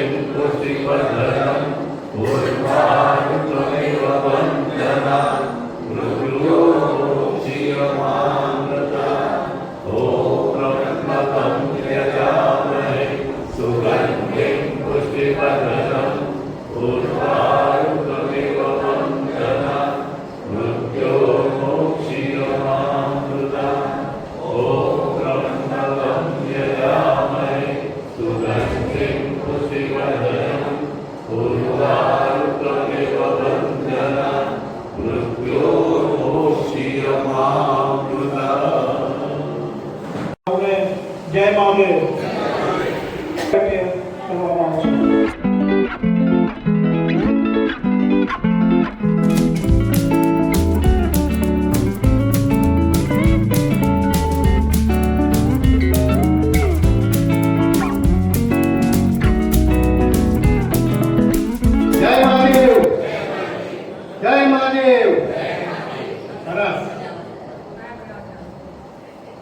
पुष्टिवर्धनं पूर्वारुत्वमेव वन्दना मृत्योर्मुक्षीयमामृता ॐ ब्रह्मकं यजामहे सुगन्धिं पुष्टिवर्धनं पूर्वारुत्वमेव वन्दना मृत्योर्मुक्षीयमामृता ॐ ब्रह्मकं यजामहे सुगन्धिं पुष्टिवर्धनं पूर्वारुत्वमेव वन्दना मृत्योर्मुक्षीयमामृता। जय महादेव।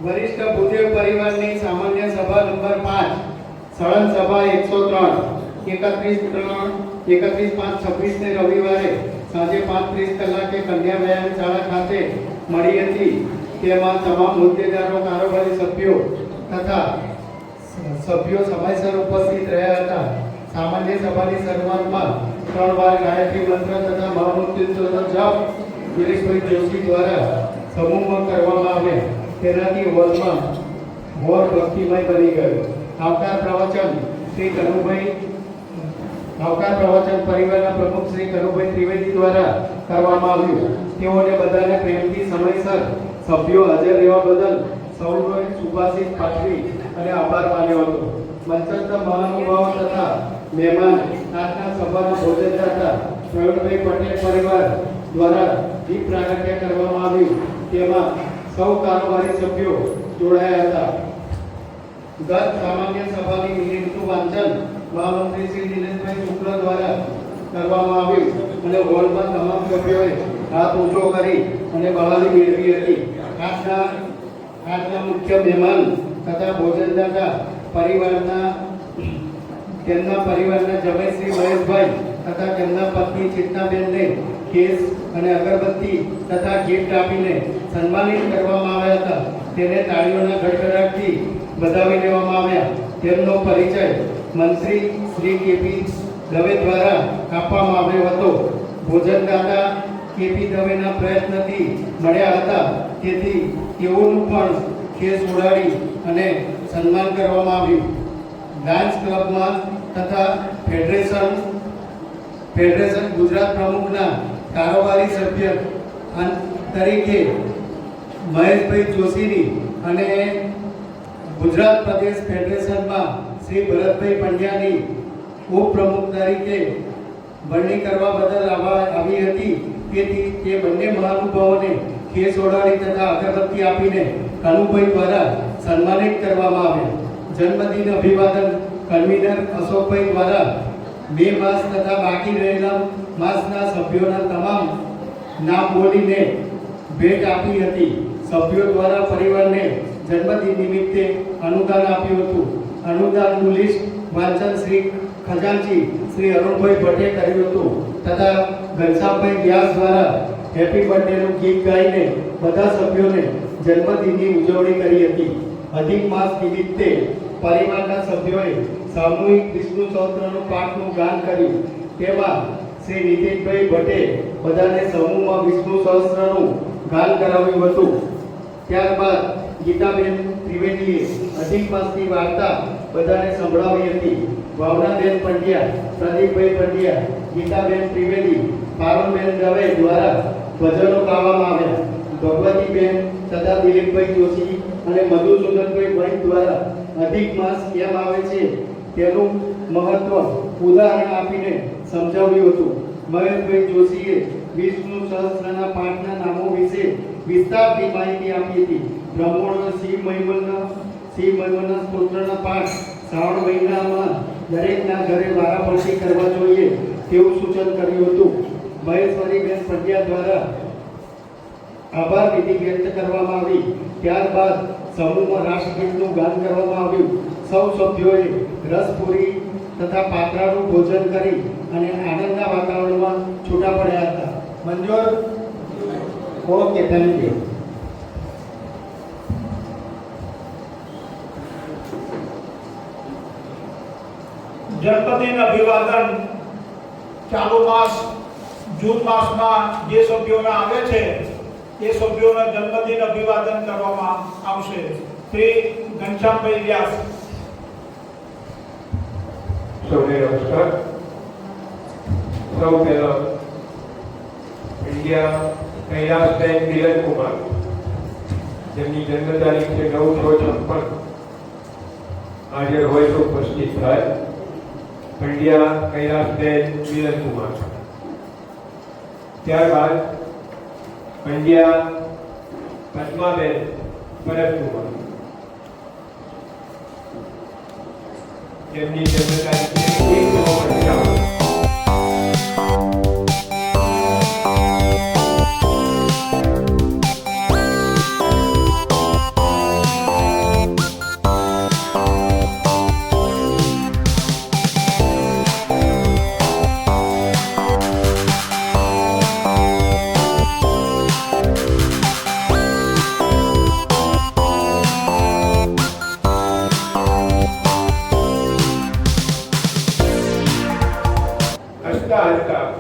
वरिष्ठ भूदेव परिवाરની સામાન્ય સભા નંબર 5 સળંગ સભા 103 31/5/26 ને રવિવારે સાંજે 5:30 કલાકે કન્યા વ્યાયામ શાળા ખાતે મળી હતી। તેમાં તમામ હોદ્દેદારો, કારોબારી સભ્યો તથા સભ્યો સમયસર ઉપસ્થિત રહ્યા હતા। સામાન્ય સભાની શરૂઆતમાં 3 વાર ગાયત્રી મંત્ર તથા મહામૃત્યુંજયનો જપ ગિરીશભાઈ જોશી દ્વારા સમૂહમાં કરવામાં આવ્યા। તેનાથી હોલમાં હોલ ભક્તિમય બની ગયો। આવકાર પ્રવચન પરિવારના પ્રમુખ શ્રી કનુભાઈ ત્રિવેદી દ્વારા કરવામાં આવ્યું। તેઓને બધાને પ્રેમથી સમયસર સભ્યો હાજર રહેવા બદલ સૌએ શુભાશીષ પાઠવી અને આભાર માન્યો હતો। મંચસ્થ મહાનુભાવો તથા મહેમાન આજના સભાના ભોજનદાતા પ્રવીણભાઈ પટેલ પરિવાર દ્વારા દીપ પ્રાગટ્ય કરવામાં આવ્યું। તેમાં સૌ કારોબારી સભ્યો જોડાયા હતા। ગત સામાન્ય સભાની મિનિટનું વાંચન મહામંત્રી શ્રી દિનેશભાઈ શુક્લ દ્વારા કરવામાં આવ્યું અને હોલમાં તમામ સભ્યોએ હાથ ઊંચો કરી અને બહાલી મેળવી હતી। આજના મુખ્ય મહેમાન તથા ભોજનદાતા તેમના પરિવારના જમાઈ શ્રી મહેશભાઈ તથા તેમના પત્ની ચેતનાબેનને કેસ અને અગરબત્તી તથા ગિફ્ટ આપીને સન્માનિત કરવામાં આવ્યા હતા। તેને તાળીઓના ગડગડાટથી વધાવી લેવામાં આવ્યા। તેમનો પરિચય મંત્રી શ્રી કેપી દવે દ્વારા આપવામાં આવ્યો હતો। ભોજનદાતા કેપી દવેના પ્રયત્નથી મળ્યા હતા, તેથી તેઓનું પણ કેસ ઉડાડી અને સન્માન કરવામાં આવ્યું। ડાન્સ ક્લબમાં તથા ફેડરેશન ગુજરાત પ્રમુખના કારોબારી સભ્ય તરીકે મહેશભાઈ જોશીની અને ગુજરાત પ્રદેશ ફેડરેશનમાં શ્રી ભરતભાઈ પંડ્યાની ઉપપ્રમુખ તરીકે વરણી કરવા બદલ આવી હતી। તેથી તે બંને મહાનુભાવોને કેસ ઓઢાડી તથા અગરબત્તી આપીને કનુભાઈ દ્વારા સન્માનિત કરવામાં આવ્યા। જન્મદિન અભિવાદન કન્વીનર અશોકભાઈ દ્વારા મે માસ તથા બાકી રહેલા માસના સભ્યોના તમામ નામ બોલીને ભેટ આપી હતી। સભ્યો દ્વારા પરિવારને જન્મદિન નિમિત્તે અનુદાન આપ્યું હતું। અનુદાનનું લિસ્ટ વાંચન શ્રી ખજાનચી શ્રી અરુણભાઈ ભટ્ટે કર્યું હતું તથા ઘનશ્યામભાઈ વ્યાસ દ્વારા હેપી બર્થડેનું ગીત ગાઈને બધા સભ્યોને જન્મદિનની ઉજવણી કરી હતી। અધિક માસ નિમિત્તે પરિવારના સભ્યોએ સામૂહિક વિષ્ણુ સહસ્ત્રનું પાઠનું ગાન કર્યું। તેમાં શ્રી નીતિનભાઈ ભટ્ટે બધાને સમૂહમાં વિષ્ણુ સહસ્ત્રનું ગાન કરાવ્યું હતું। ત્યારબાદ ગીતાબેન ત્રિવેદીએ અધિક માસની વાર્તા બધાને સંભળાવી હતી। ભાવનાબેન પંડ્યા, પ્રદીપભાઈ પંડ્યા, ગીતાબેન ત્રિવેદી, પારુલબેન દવે દ્વારા ભજનો ગાવામાં આવ્યા। ભગવતીબેન તથા દિલીપભાઈ જોશી અને મધુસૂદનભાઈ વૈદ દ્વારા અધિક માસ કેમ આવે છે તેનું મહત્વ ઉદાહરણ આપીને સમજાવ્યું હતું। મહેશભાઈ જોશીએ વિષ્ણુ સહસ્ત્રના પાઠના નામો વિશે વિસ્તારથી માહિતી આપી હતી। બ્રહ્મોણ શિવ મહિમના સ્તોત્રના પાઠ શ્રાવણ મહિનામાં દરેકના ઘરે વારાફરતી કરવા જોઈએ તેવું સૂચન કર્યું હતું। મહેશ્વરીબેન પંડ્યા દ્વારા આભાર વિધિ વ્યક્ત કરવામાં આવી। ત્યારબાદ સમૂહમાં રાષ્ટ્રગીતનું ગાન કરવામાં આવ્યું। સૌ સભ્યોએ રસપુરી તથા પાત્રાનું ભોજન કરી અને આનંદના વાતાવરણમાં છૂટા પડ્યા હતા. મંજૂર? Okay, thank you. જન્મદિન અભિવાદન ચાલુ માસ જૂન માસમાં જે સભ્યોના આવે છે એ સભ્યોના જન્મદિન અભિવાદન કરવામાં આવશે. શ્રી ઘનશ્યામભાઈ વ્યાસ. સૌને નમસ્કાર. સૌ પહેલા ઇન્ડિયા કૈલાસબેન મિલનકુમાર, જેમની જન્મ તારીખ છે 9/6/56, હાજર હોય તો ઉપસ્થિત થાય. પંડ્યા કૈલાસબેન મિલનકુમાર. ત્યારબાદ પંડ્યા પદ્માબેન ભરતકુમાર, જેમની જન્મ તારીખ છે 1/9/55.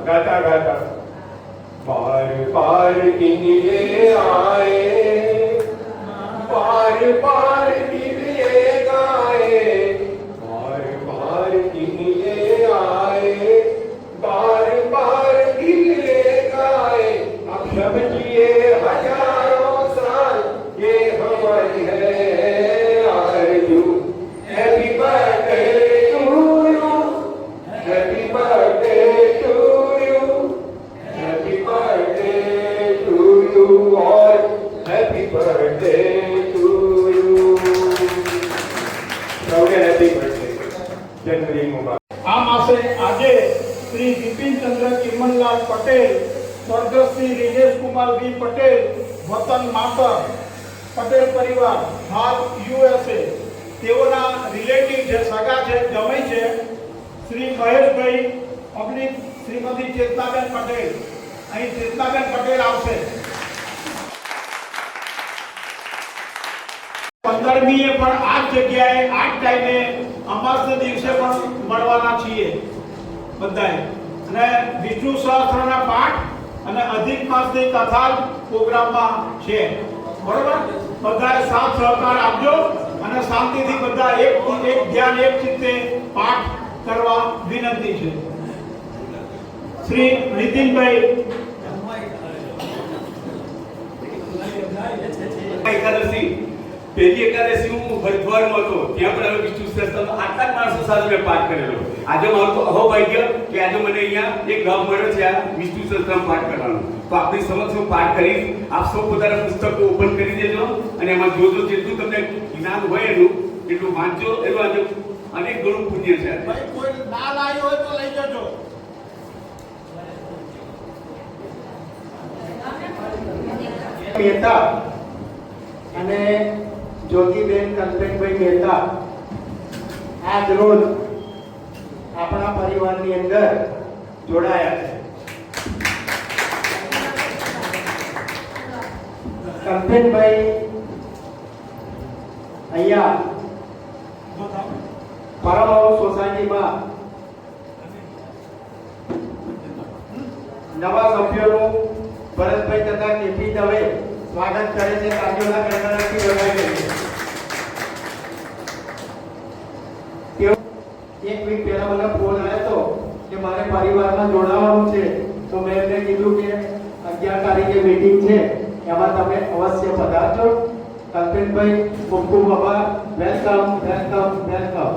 गाता गाता बार बार किन्हे आए, बार बार किन्हे गाए, बार बार किन्हे आए, बार बार किन्हे गाए. अब सब जिए हजारों साल, ये हमारी है आरज़ू. Happy birthday to you, happy birthday to you, happy birthday to you, और हैप्पी बर्थडे टू यू. सौने हैप्पी बर्थडे, जन्मदिन मुबारक. આ માસે આજે શ્રી બિપિન ચંદ્ર કિમનલાલ પટેલ, સ્વર્ગસ્થ શ્રી રિજેશ કુમાર વી પટેલ, વતન માતર, પટેલ પરિવાર, હાલ યુએસએ, તેઓના રિલેટિવ છે, સગા છે, જમાઈ છે, શ્રી મહેશભાઈ અગ્નિ શ્રીમતી ચેતનાબેન પટેલ. અહીં ચેતનાબેન પટેલ આવશે. 15મીએ પણ આ જ જગ્યાએ આ જ ટાઈમે અમાસના દિવસે પણ મળવાના છીએ બધાએ. અને વિષ્ણુ સહસ્ત્રના પાઠ અને અધિક માસની કથા પ્રોગ્રામમાં છે. બરોબર? બધાએ સાથ સહકાર આપજો અને શાંતિથી બધા એક ધ્યાન એક ચિત્તે પાઠ કરવા વિનંતી છે. શ્રી નીતિનભાઈ. એકાદશી, પહેલી એકાદશી હું હરિદ્વારમાં હતો, ત્યાં પણ હવે વિષ્ણુ સહસ્ત્રનો આટલા જ માણસો સાથે મેં પાઠ કરેલો. આજે મારું તો અહોભાગ્ય કે આજે મને અહીંયા એક ગામ મળ્યો છે આ વિષ્ણુ સહસ્ત્રનો પાઠ કરવાનો. તો આપની સમક્ષ હું પાઠ કરીશ. આપ સૌ પોતાના પુસ્તકો ઓપન કરી દેજો અને એમાં જોજો, જેટલું તમને જ્ઞાન હોય એનું એટલું વાંચજો. એનું આજે અનેક ઘણું પુણ્ય છે. ભાઈ કોઈ ના લાવ્યો હોય તો લઈ જજો. મહેતા અને જ્યોતિબેન કલ્પેશભાઈ મહેતા આજ રોજ આપણા પરિવારની અંદર જોડાયા છે. કલ્પેશભાઈ અહીંયા પરમહંસ સોસાયટીમાં નવા સભ્યોનું ભરતભાઈ તથા કેપી દવે સ્વાગત કરે છે. તાળીઓના ગણગણાટથી વધાવી દઈએ. તેઓ એક વીક પહેલા મને ફોન આવ્યો હતો કે મારે પરિવારમાં જોડાવાનું છે, તો મેં એમને કીધું કે 11 તારીખે મીટિંગ છે, એમાં તમે અવશ્ય પધારજો. કલ્પેશભાઈ, ખૂબ ખૂબ આભાર. Welcome welcome welcome.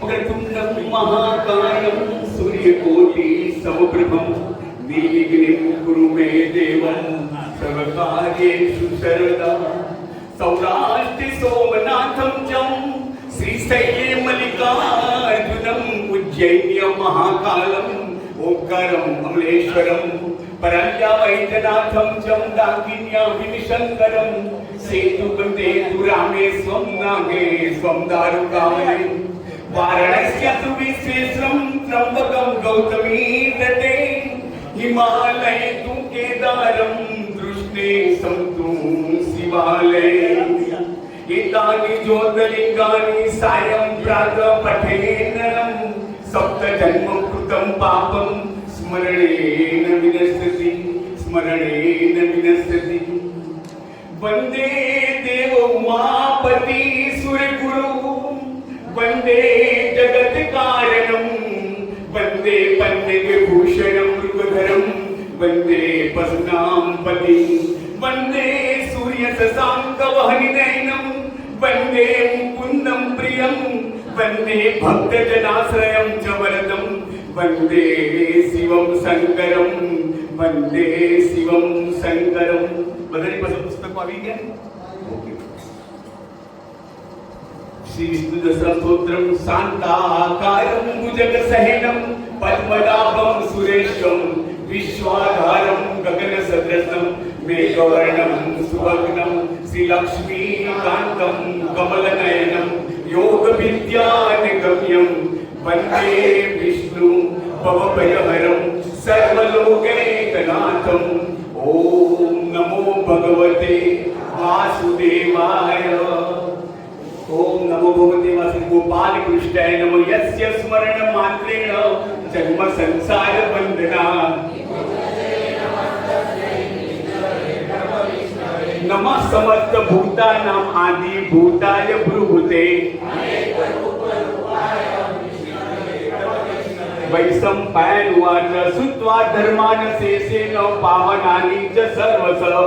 वक्रतुण्डं महाकायं सूर्यकोटि समप्रभं निर्विघ्नं कुरु मे देवं सर्वकार्येषु सर्वदा. सौराष्ट्र सोमनाथं चं श्रीशैले मल्लिकार्जुनं उज्जैन्य महाकालं ओंकारं अमलेश्वरं परल्या वैद्यनाथं चं दाकिन्या विनिशंकरं सेतु बंदे दुरामे स्वम नागे स्वम दारुकामने वाराणस्यातु विश्वेश्वरं त्र्यंबकं गौतमी तटे हिमालये तु केदारं दृष्टे संतु शिवालये एतानि ज्योतिर्लिंगानि सायं प्रातः पठेन्नरं सप्तजन्मं कृतं पापं स्मरणेन विनश्यति वंदे देव उमापति सूर्यगुरु वंदे जगत कारणं वंदे पंडित विभूषणं मृगधरं वंदे पशूनां पति वंदे सूर्य शशांक वहनिनयनं वंदे मुकुन्दं प्रियं वंदे भक्तजनाश्रयं च वरदं वंदे शिवं शंकरं वंदे शिवं शंकरं बधानी पासून पुस्तक આવી ગયા श्री विष्णु सहस्रस्तोत्रम शांताकारं भुजगसहिनं पद्मनाभं सुरेशं विश्वाधारं गगनसदृशं मेघवर्णं सुभग्नं श्रीलक्ष्मीकान्तं कमलनयनं योगविद्यानिगम्यं वन्दे विष्णु भवभयहरं सर्वलोकैकनाथं ॐ नमो भगवते वासुदेवाय ओम नमो भगवते वासुदेव गोपाल कृष्णाय नमः यस्य स्मरण मात्रेण जन्म संसार बंधना नमः समस्त भूतानां आदि भूताय भृगुते वैशंपायनुवाच श्रुत्वा धर्मान् शेषेण पावनानि च सर्वशः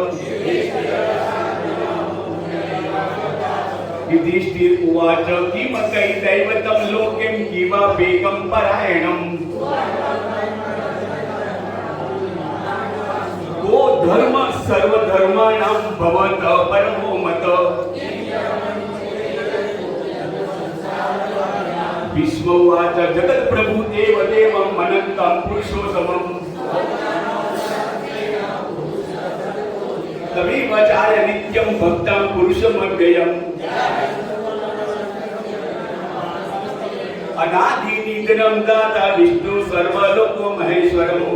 युधिष्ठिर उवाच किम कैदैवतं लोकें किमपेकं परायणम् को धर्म सर्वधर्माणां भवतः परमो मतः भीष्म उवाच जगत्प्रभु देवदेवं अनन्तं पुरुषोत्तमम् तमेव चार्य नित्यं भक्तं पुरुषमव्ययम् अनादि निधनं दाता विष्णु सर्वलोको महेश्वरम्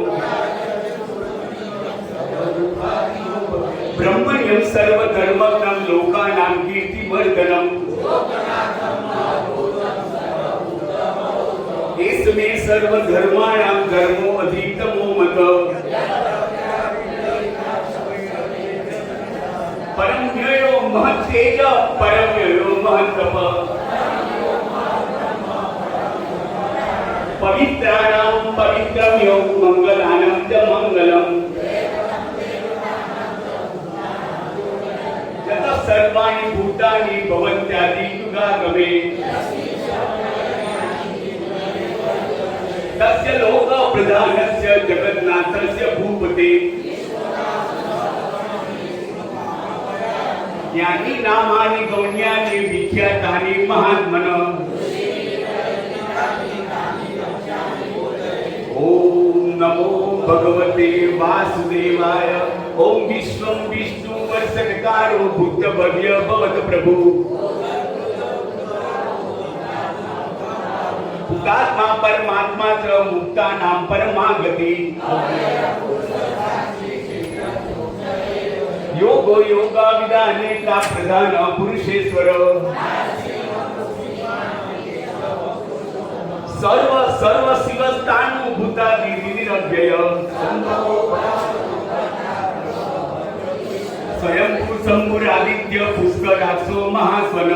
ब्रह्मण्यं सर्वधर्मज्ञं लोकानां कीर्तिवर्धनम् इसमें सर्वधर्माणां धर्मो अधिकतमो मतः परमव्ययो महत्तेज परमव्ययो महत्तपः पवित्राणां पवित्रम्यो मंगलानां च मंगलम् यतः सर्वाणि भूतानि भवन्त्यादि युगागमे तस्य लोक प्रधानस्य जगन्नाथस्य भूपते ज्ञानी नामानि गौण्यानि विख्यातानि महात्मनः ओम नमो भगवते वासुदेवाय ओम विश्वं विष्णु वर्षणकारो भूतभव्य भवत प्रभु भूतात्मा परमात्मा च मुक्तानां परमागति योगो योगा विदाने का प्रधान पुरुषेश्वर सर्व सर्व शिवस्थानु भूतादि निरव्यय स्वयं शंभुरादित्य पुष्कराक्षो महास्वन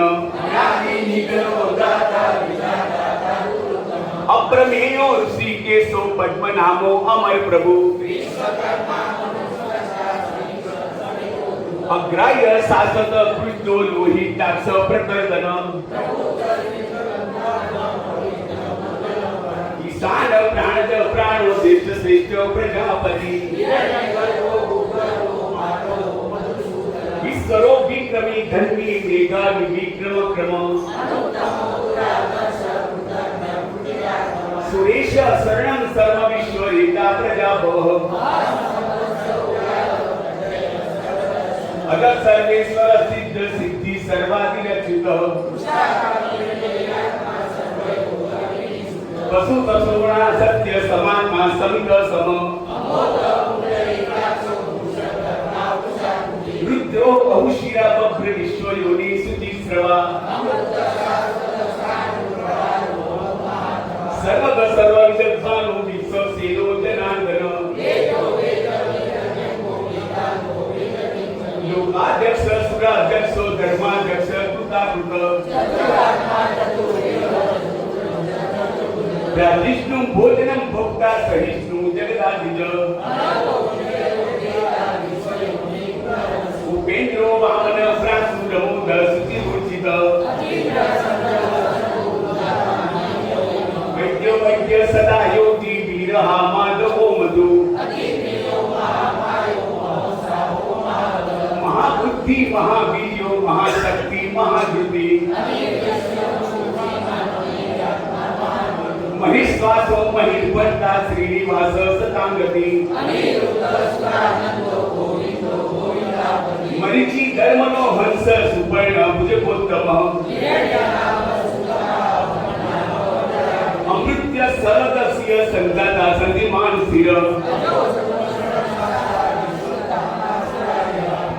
अप्रमेयो ऋषिकेशो पद्मनाभो अमर प्रभु अग्राह्य शासक कृष्णो लोहिताक्ष प्रकर्दन ईशान प्राणज प्राणो देश श्रेष्ठ प्रजापति ईश्वरो विक्रमी धर्मी मेघा विक्रम क्रम सुरेश शरणं सर्व विश्वहिता प्रजाभव अग सर्वेश्वर सिद्ध सिद्धि सर्वाधिरच्युतः वसु तसुगुणा सत्य समात्मा समित सम रुद्रो बहुशिरा बभ्र विश्व योनि सुचिस्रवा सर्वग सर्व विद्वानो विश्व सेनो जनार्दन लोकाध्यक्ष सुराध्यक्ष धर्माध्यक्ष कृताकृत विष्णु भोजनम भोक्ता सहिष्णु जगदाधिज उपेन्द्रो वामन प्रासुरमोद सुचिरूर्चित वैद्यो वैद्य सदा योगी वीरहा माधवो मधु महाबुद्धि महावीर्यो महाशक्ति महाधृति महेश्वासो महिर्भर्ता श्रीनिवास सतांगति मरीचि धर्मनो हंस सुपर्ण भुजगोत्तम अमृत्य सरदस्य संगता संधिमान स्थिर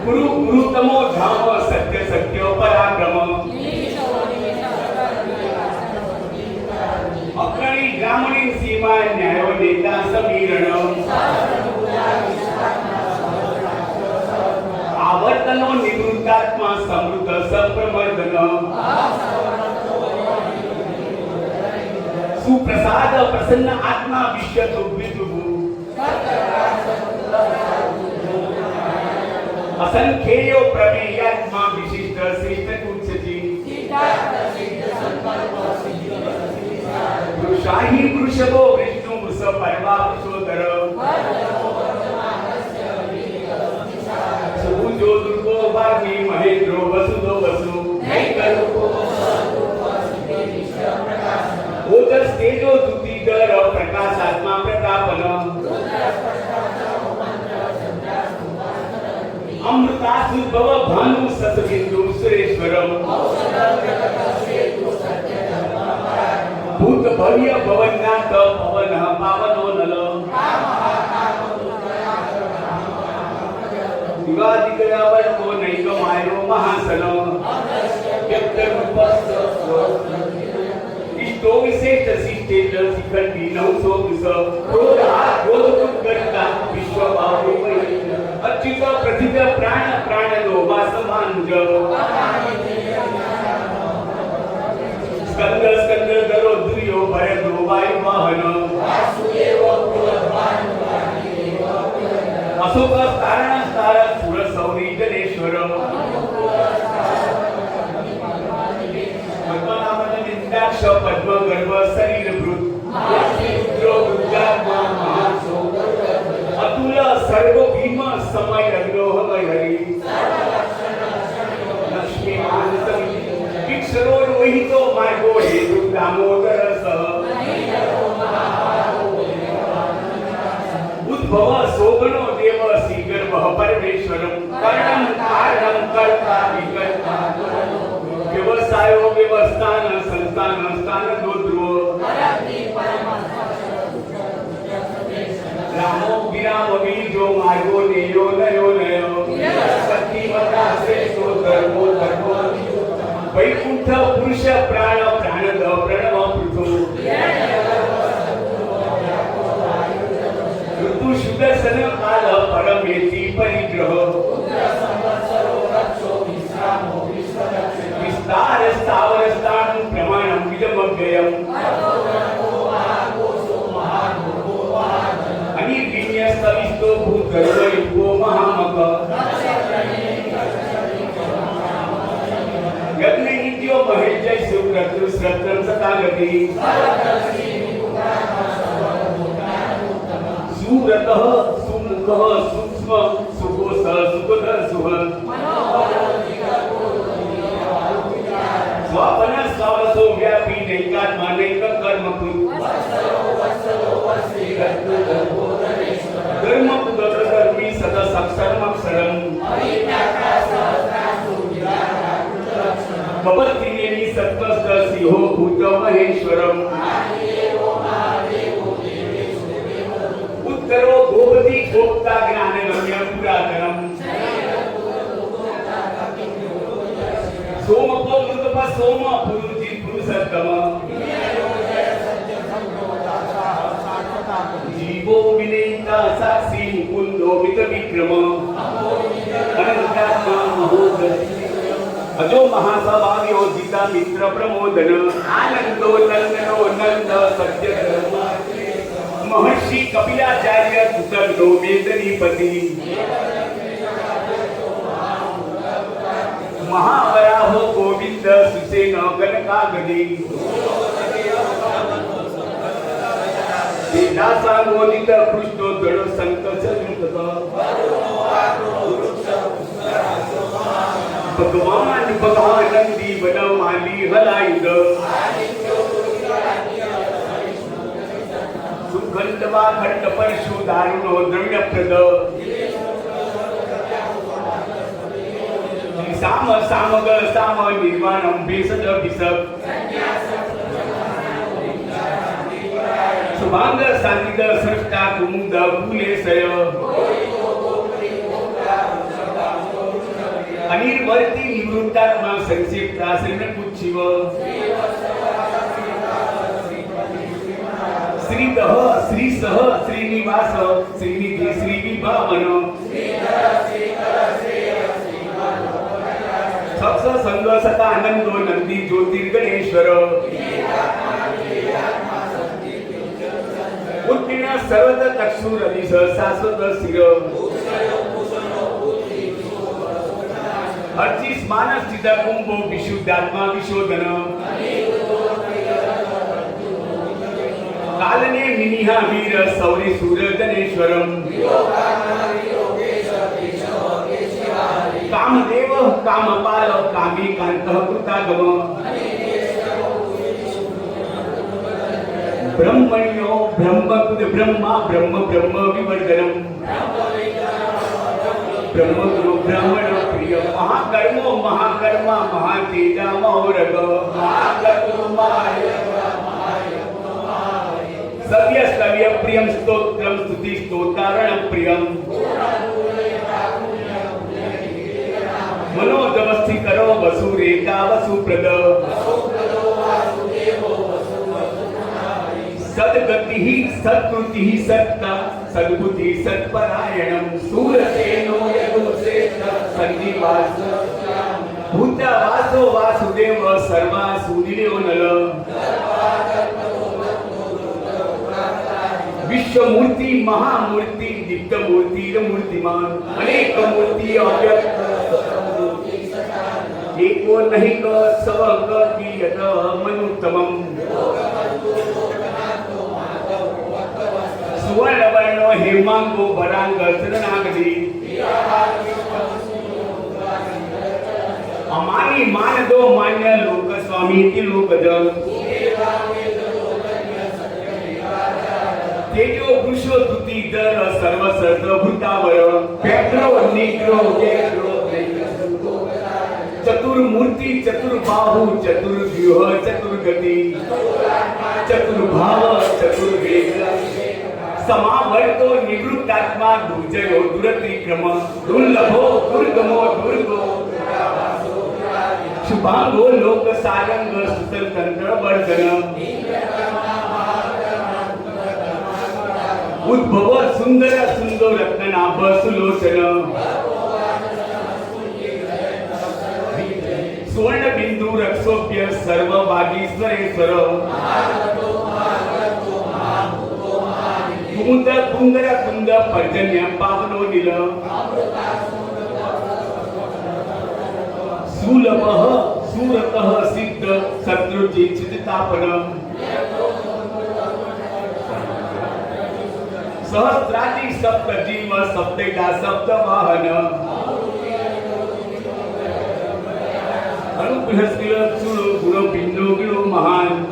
गुरु गुरुतमो धाम सत्य सत्य पराक्रम अग्रणी ग्रामणी सीमा न्यायो नेता समीरण आवर्तनो निवृत्तात्मा समृद्ध सप्रमर्दन सुप्रसाद प्रसन्न आत्मा विश्व दुर्विदुः असंख्येयो प्रमेयात्मा विशिष्ट श्रेष्ठ तुच्छति वृषाही वृषभो विष्णु वृष पर्वा वृषोदर सुभुजो दुर्गो वाग्मी महेन्द्रो वसुदो वसु ओजस तेजो दुतिधर प्रकाशात्मा प्रतापन अमृतासुभव भानु सतबिंदु सुरेश्वरम भूत भव्य भवन्नाथ पवन पावनो नल दिवादिगरावर्तो नैकमायो महासन व्यक्त रूपस्थ इष्टो विशेष शिष्टेज शिखंडी नवसो विस क्रोधा क्रोधोद्गता विश्व भावो अच्युत प्रथित प्राण प्राणलो वासभानुज स्कंद स्कंद दरो दुर्यो भरदो वायु वाहन अशोक कारण स्तार सुर सौरी जनेश्वर पद्मनाभन निंदाक्ष पद्म गर्भ शरीर भृत रुद्रो रुद्रात्मा महासो अतुल सर्व भीम समय अग्रोह हरि लक्ष्मी मानस किक्षरो रोहितो मार्गो हेतु दामोदर सह उद्भव सोगनो देव श्रीगर्भ परमेश्वरम कर्णम कारणम कर्ता विकर्ता व्यवसायो व्यवस्थान संस्थान स्थान दोद्रो रामो विराम बीजो मार्गो नेयो नयो नयो सत्यवता श्रेष्ठो धर्मो धर्मो वैकुंठ पुरुष प्राण प्राणद प्रणव पृथु ऋतु शुद्ध सन काल परमेति परिग्रह विस्तार स्थावर स्थान प्रमाणम विदमव्ययम अनिर्विण्य सविस्तो भूतर्वयुगो महामक यज्ञ नित्यो महेजय सुव्रतु श्रत्रम सतागति सुव्रतः सुमुखः सूक्ष्म सुकोसः सुखदः सुह स्वपन स्वरसो व्यापी नैकात्मा नैक कर्म कृत धर्म धर्मी सदा सक्षरम अक्षरम बबत्रिनेमि सत्त्वस्त सिंहो भूत महेश्वरम उत्तरो गोपति गोप्ता ज्ञानगम्य पुरातनम सोमपो मृतप सोम पुरुषि पुरुषोत्तम जीवो विनेता साक्षी मुकुंदो मित विक्रम अनंतात्मा महोदय अजो महासभाव्योजिता मित्र प्रमोदन आनंदो नंदनो नंद सत्य धर्म महर्षि कपिलाचार्य सुतंडो वेदनीपति महावराहो गोविंद सुसेन कनकागदी वेदासामोदित कृष्णोदर संकस भगवान भगवानंदी वनमाली हलायुध सुगंधवा खंड परशु दारुणो द्रव्यप्रद साम सामग साम निर्वाणम भेषज विषक शुभांग सानिग सृष्टा कुमुद फूलेशय अनिर्वर्ती निवृत्तात्मा संक्षिप्ता श्रीनकुच्छिव श्रीदह श्रीसह श्रीनिवास श्रीनिधि श्रीविभावन सत्स संग सता आनंदो नंदी ज्योतिर्गणेश्वर उत्तीर्ण सर्वत चक्षुर अदिश शाश्वत शिर अर्चिस मानस स्थित कुंभो विशुद्धात्मा विशोधन कालने मिनिहा वीर सौरे सूर्य गणेश्वरम कामदेव कामपाल कामी कांतः कृतागम ब्रह्मण्यो ब्रह्मकुद ब्रह्मा ब्रह्म ब्रह्म विवर्धनम ब्रह्मगुरु ब्राह्मण प्रिय महाकर्मो महाकर्मा महातेजा महोरग सव्य स्तव्य प्रियम स्तोत्रम स्तुति स्तोतारण प्रियम मनोजवस्थि करो वसुरेका वसुप्रद सद्गति ही सत्कृति ही सत्ता सद्बुद्धि सत्परायणम सूरसेनो यदुश्रेष्ठ संजीवास भूतवासो वासुदेव सर्वा सुनिलो नल विश्वमूर्ति महामूर्ति दिव्य मूर्ति मूर्तिमान अनेक मूर्ति अव्यक्त एको नहीं क सब क कीयत मनुत्तमम् सुवर्ण वर्णो हेमांगो वरांग शरणागति अमानी मान दो मान्य लोक स्वामी की लोकज तेजो पुरुषो तुति दर सर्व सर्व भूतावर पेट्रो निग्रो गेग्रो चतुर्मूर्ति चतुर्बाहु चतुर्व्यूह चतुर्गति चतुर्भाव चतुर्वेद समावर्तो निवृत्तात्मा दुर्जयो दुरतिक्रम दुर्लभो दुर्गमो दुर्गो शुभांगो लोक सारंग सुतंत्र वर्धन उद्भव सुंदर सुंदर रत्नाभ सुलोचन सुवर्ण बिंदु रक्षोभ्य सर्व वागीश्वरेश्वर कुमुद कुंदर कुंद पर्जन्य पावनो नील सुलभः सूरतः सिद्ध शत्रुजित चित्तापन सहस्रादि सप्त जीव सप्तेगा सप्त वाहन अनुग्रहशील चूड़ो गुणो पिंडो गुणो महान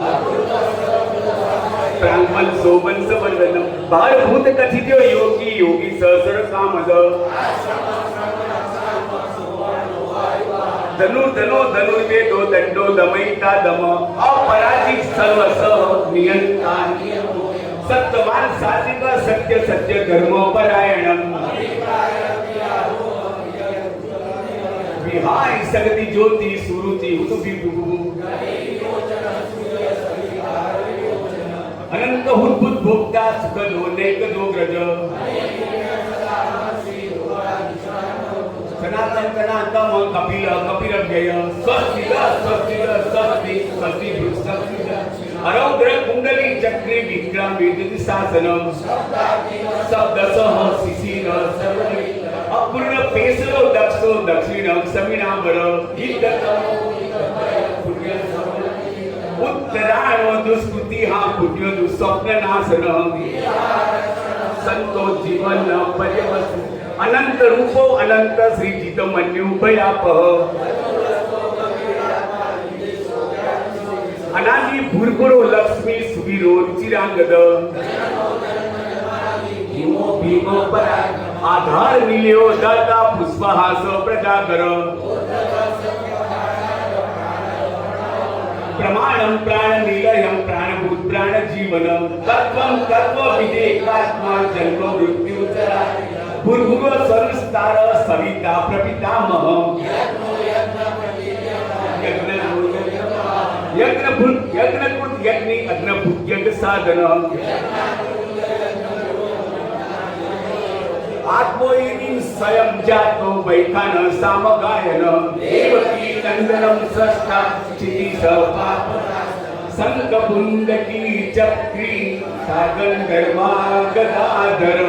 प्रांगमन सोमन सवर्धन भारभूत कथित योगी योगी सहस्र कामद धनुर्वेदो दंडो दमयिता दम अपराजित सर्वसः नियंता सत्यवान सात्विक सत्य सत्य धर्म परायणम विहाय सगति ज्योति सुरुचि उतुबिदु अनंत हुद्भुत भोक्ता सुखदो नैकदो ग्रज सनातन कनातम कपिल कपिरव्यय स्वस्ति अरौद्र कुंडली चक्री विक्रम विद्युत शासनम शब्दसह शिशिर अपूर्ण पेसरो दक्षो दक्षिणम समीनावर उत्तरायण दुष्कृति हा पुण्य दुस्वप्न नाशन संतो जीवन पर्यवस अनंत रूपो अनंत श्री चितमन्यु भयाप अनादि भूर्भुरो लक्ष्मी सुवीरो रुचिरांगद भीमो भीमो परा आधार निलयो दाता पुष्पहास प्रजाकर प्रमाणम प्राण निलयम प्राणभूत प्राण जीवनम तत्वम तत्व विदेकात्मा जन्म मृत्यु चरा भूर्भुव संस्कार सविता प्रपितामह यज्ञ कृत यज्ञ अग्नभूत यज्ञ साधन आत्मोयिनी स्वयं जातो वैखान सामगायन देवकी नंदनम सष्टा चिति सपाप संगपुंडकी चक्री सागन धर्मा गदाधर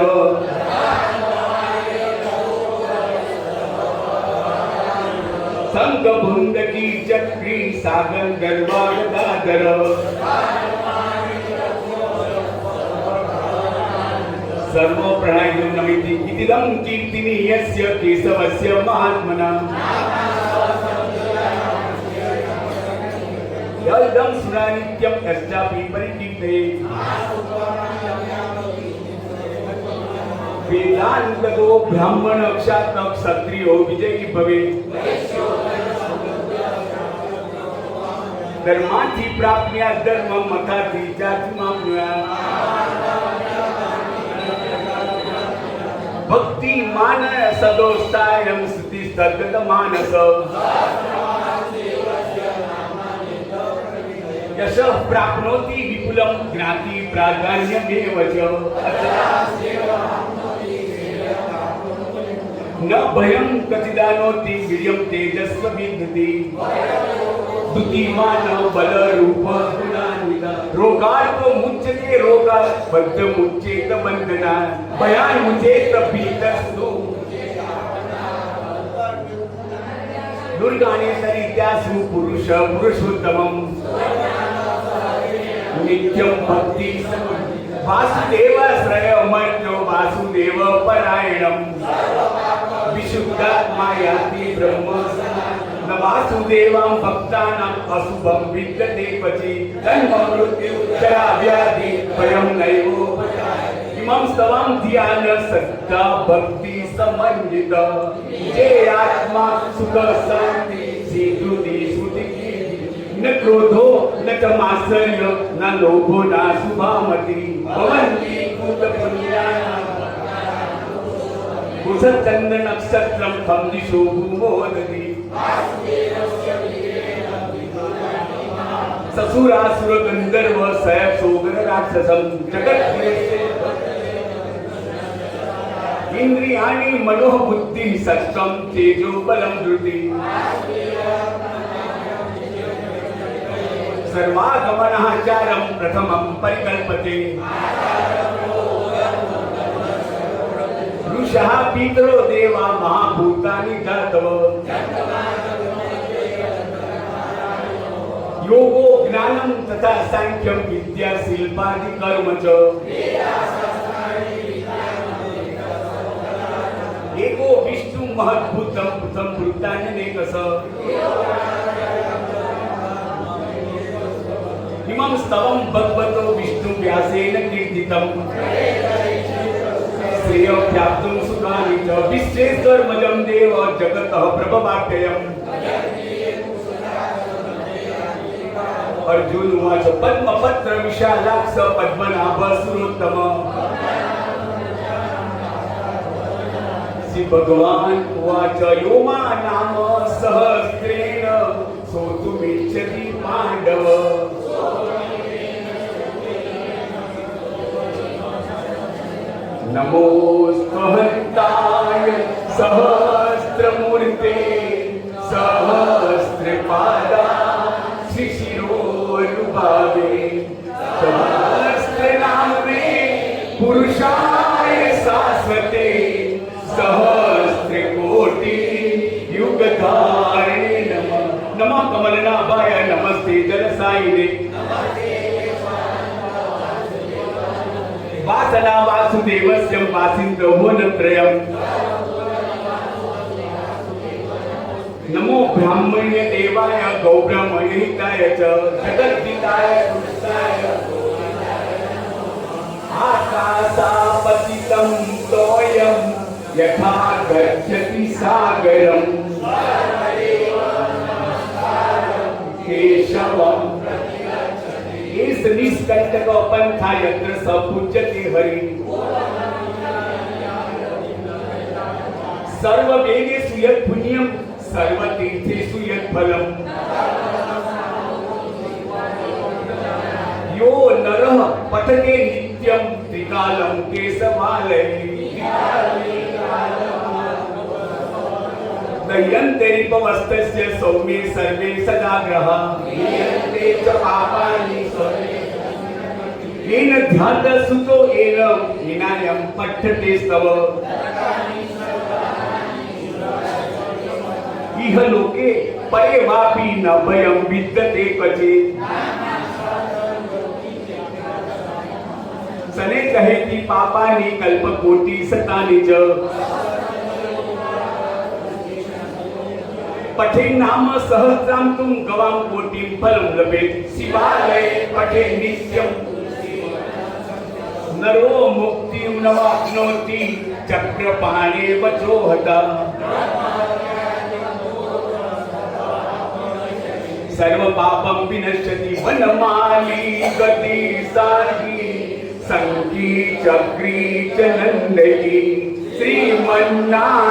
संगपुंडकी चक्री सागन धर्मा गदाधर सर्व प्रणयं नमिति इतिदं कीर्तिनीयस्य केशवस्य महात्मना यदं सुरानित्यं कश्चापि परिकीर्ते वेदान्तको ब्राह्मण क्षात्र क्षत्रियो विजयी भवेत् धर्मार्थी प्राप्नुया धर्मं मतार्थी जातिमाप्नुयात् भक्ति मान सदोस्तायं स्तुति सद्गत मानस यश प्राप्नोति विपुलं ज्ञाति प्राधान्यमेव च न भयं कचिदानोति वीर्यं तेजस्व विद्धि दुतिमान बल रूप गुणान्वित रोगार्को मुच्यते रोगा बद्ध मुच्येत बंधना भयान मुच्येत पीतस्तु दुर्गाने तरित्यासु पुरुष पुरुषोत्तमं नित्यं भक्ति वासुदेव श्रेयमर्त्यो वासुदेव परायणं विशुद्धात्मा याति ब्रह्म न वासुदेवं भक्तानाम् अशुभं विद्यते क्वचि जन्म मृत्यु जरा व्याधि भयं नैवोपजायते इमं स्तवं ध्यान सत्ता भक्ति समन्वित जे आत्मा सुख शांति सिद्धि सुधि न क्रोधो न च मात्सर्य न लोभो न शुभामति भवन्ति भूत पुण्यानां कुशचंद्र नक्षत्रं फं दिशो भूमोदति ससुरासुर गंधर्व सैव सोगर राक्षसं जगत् इंद्रियाणि मनोह बुद्धि सत्वं तेजो बलं धृति सर्वागमनाचारं प्रथमं परिकल्पते ऋषः पितरो देवा महाभूतानि धातव योगो ज्ञानं तथा सांख्यं विद्या शिल्पादि कर्म च एको विष्णु महद्भूतं संवृत्तान्यनेकस इमं स्तवं भगवतो विष्णु व्यासेन कीर्तितं श्रेयो व्याप्तुं सुखानि च विश्वेश्वरमजं देव जगतः प्रभवाप्ययम् अर्जुन उवाच पद्मपत्र विशालाक्ष पद्मनाभ सुरोत्तम श्री भगवान उवाच यो मा नाम सहस्रेण सोतुमिच्छति पांडव नमोस्तहन्ताय सहस्रमूर्ते सहस्रपादा शिशिरोरुभावे सहस्रनामे पुरुषाय शाश्वते सहस्रकोटि युगधारिणे नमः नमः कमलनाभाय नमस्ते जलसायिने वासना वासुदेवस्य वासिन्द भुवनत्रयम् नमो ब्राह्मण्य देवाय गौब्रह्मणिताय च जगद्दिताय पुरुषाय आकाशापतितं तोयं यथा गच्छति सागरम् केशवम् इस निष्कंटक पंथा यत्र सपूज्यते हरि सर्ववेदेषु यत् पुण्यं सर्वतीर्थेषु यत् फलम् यो नरः पठते नित्यं त्रिकालं केशवालये दह्यन्ते रिपवस्तस्य सौम्ये सर्वे सदाग्रह दह्यन्ते च पापानि येन ध्यातसुतो येन विनायं पठ्यते स्तव इह लोके परे वापि न भयं विद्यते क्वचित् सने कहेति पापानि कल्पकोटि शतानि च पठे नाम सहस्रां तुम गवां कोटिं फलं लभेत् शिवालये पठे नित्यं नरो मुक्तिं न वाप्नोति चक्रपाणे वचो हता सर्व पापं विनश्यति वनमाली गति सार्गी संकी चक्री च नंदकी श्रीमन्नारायणो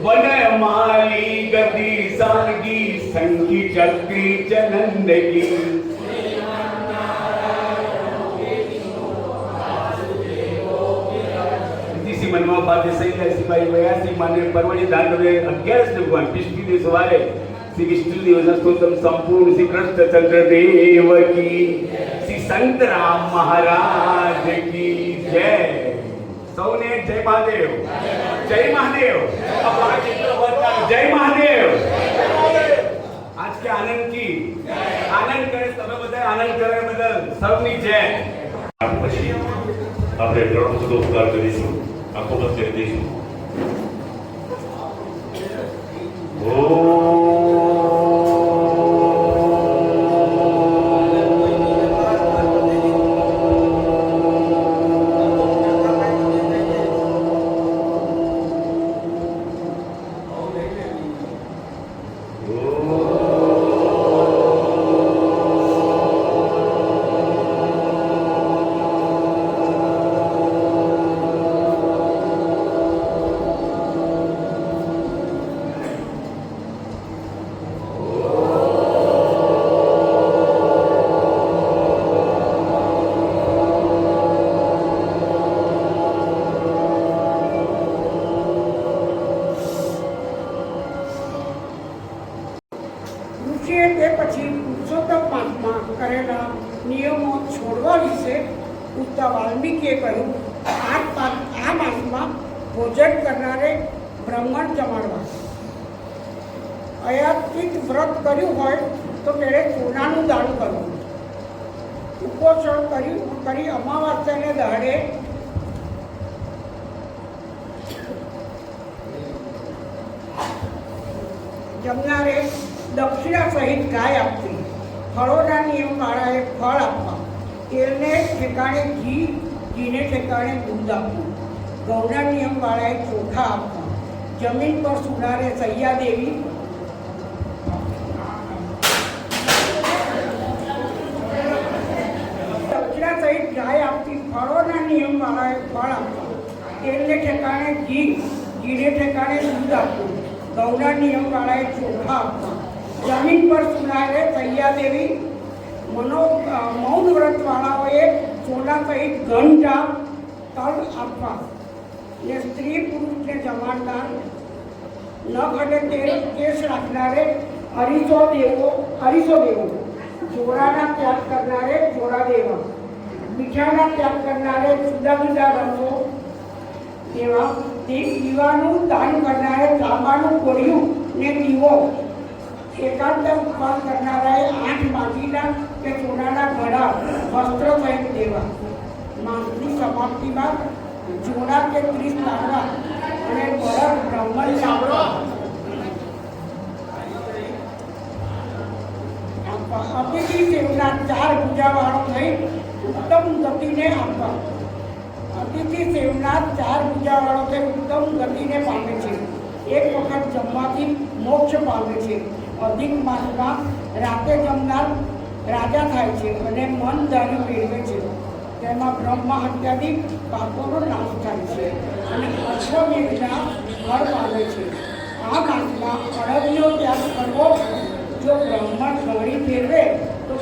वनमाली गति सार्गी संकी चक्री च नंदकी મનમાં પાસે સૈન્ય સિપાહી વયાસી માને પરવડી દાંડવે 11 ભગવાન પિષ્ટી દે સવારે શ્રી વિષ્ણુદેવના સ્તોત્રમ સંપૂર્ણ શ્રી કૃષ્ણચંદ્ર દેવ કી શ્રી સંત રામ મહારાજ કી જય સૌને જય મહાદેવ જય મહાદેવ જય મહાદેવ आज के आनंद की आनंद करे તમે બધા આનંદ કરે બદલ સૌની જય પછી આપણે ત્રણ વસ્તુ ઉપકાર કરીશું આખો બંધ કરી દઈશું તે પછી પુરુષોત્તમ માસમાં કરેલા નિયમો છોડવા વિશે પૂછતા વાલ્મીકીએ કહ્યું આ માસમાં ભોજન કરનારે બ્રાહ્મણ જમાડવા અયાચિત વ્રત કર્યું હોય તો તેણે સોનાનું દાન કરવું ઉપોષણ કરી અમાવાસ્યાને દાડે જમનારે દક્ષિણા સહિત ગાય આપવી ફળોના નિયમવાળાએ ફળ આપવા તેલને ઠેકાણે ઘીને ઠેકાણે દૂધ આપવું ઘઉંના નિયમવાળાએ ચોખા આપવા જમીન પર સુનારે સૈયા દેવી, દક્ષિણા સહિત ગાય આપતી, ફળોના નિયમવાળાએ ફળ આપવા, તેલને ઠેકાણે ઘી, ઘીને ઠેકાણે દૂધ આપવું, ઘઉંના નિયમવાળાએ ચોખા આપવા, જમીન પર સુનારે સૈયા દેવી, મૌન વ્રતવાળાઓએ સોના સહિત ઘન જાપ તલ આપવા, ને સ્ત્રી પુરુષને જમાડનાર, નખ અને કેસ રાખનારે હરીસો દેવો, જોરાના ત્યાગ કરનારે જોરા દેવા, મીઠાના ત્યાગ કરનારે જુદા જુદા રંગો દેવા, દીવાનું દાન કરનારે તાંબાનું કોળિયું ને દીવો, એકાંત ઉપવાસ કરનારાએ 8 માટીના કે સોનાના ઘડા વસ્ત્ર સહિત દેવા, માસની સમાપ્તિમાં જોડા કે 30 તાંબા અને બળદ બ્રાહ્મણને આપવા, અતિથિ સેવના 4 ભુજાવાળો થઈ ઉત્તમ ગતિને આપવા, અતિથિ સેવના 4 ભુજાવાળો થઈ ઉત્તમ ગતિને પામે છે, એક વખત જમવાથી મોક્ષ પામે છે, અધિક માસમાં રાતે જમનાર રાજા થાય છે અને મન ધન મેળવે છે, તેમાં બ્રહ્મ હત્યાદી પાપોનો નાશ થાય છે અને અશ્વમેધના ફળ પામે છે. આ માસમાં અડદનો ત્યાગ કરવો, જો બ્રાહ્મણ ઘડી ફેરવે તો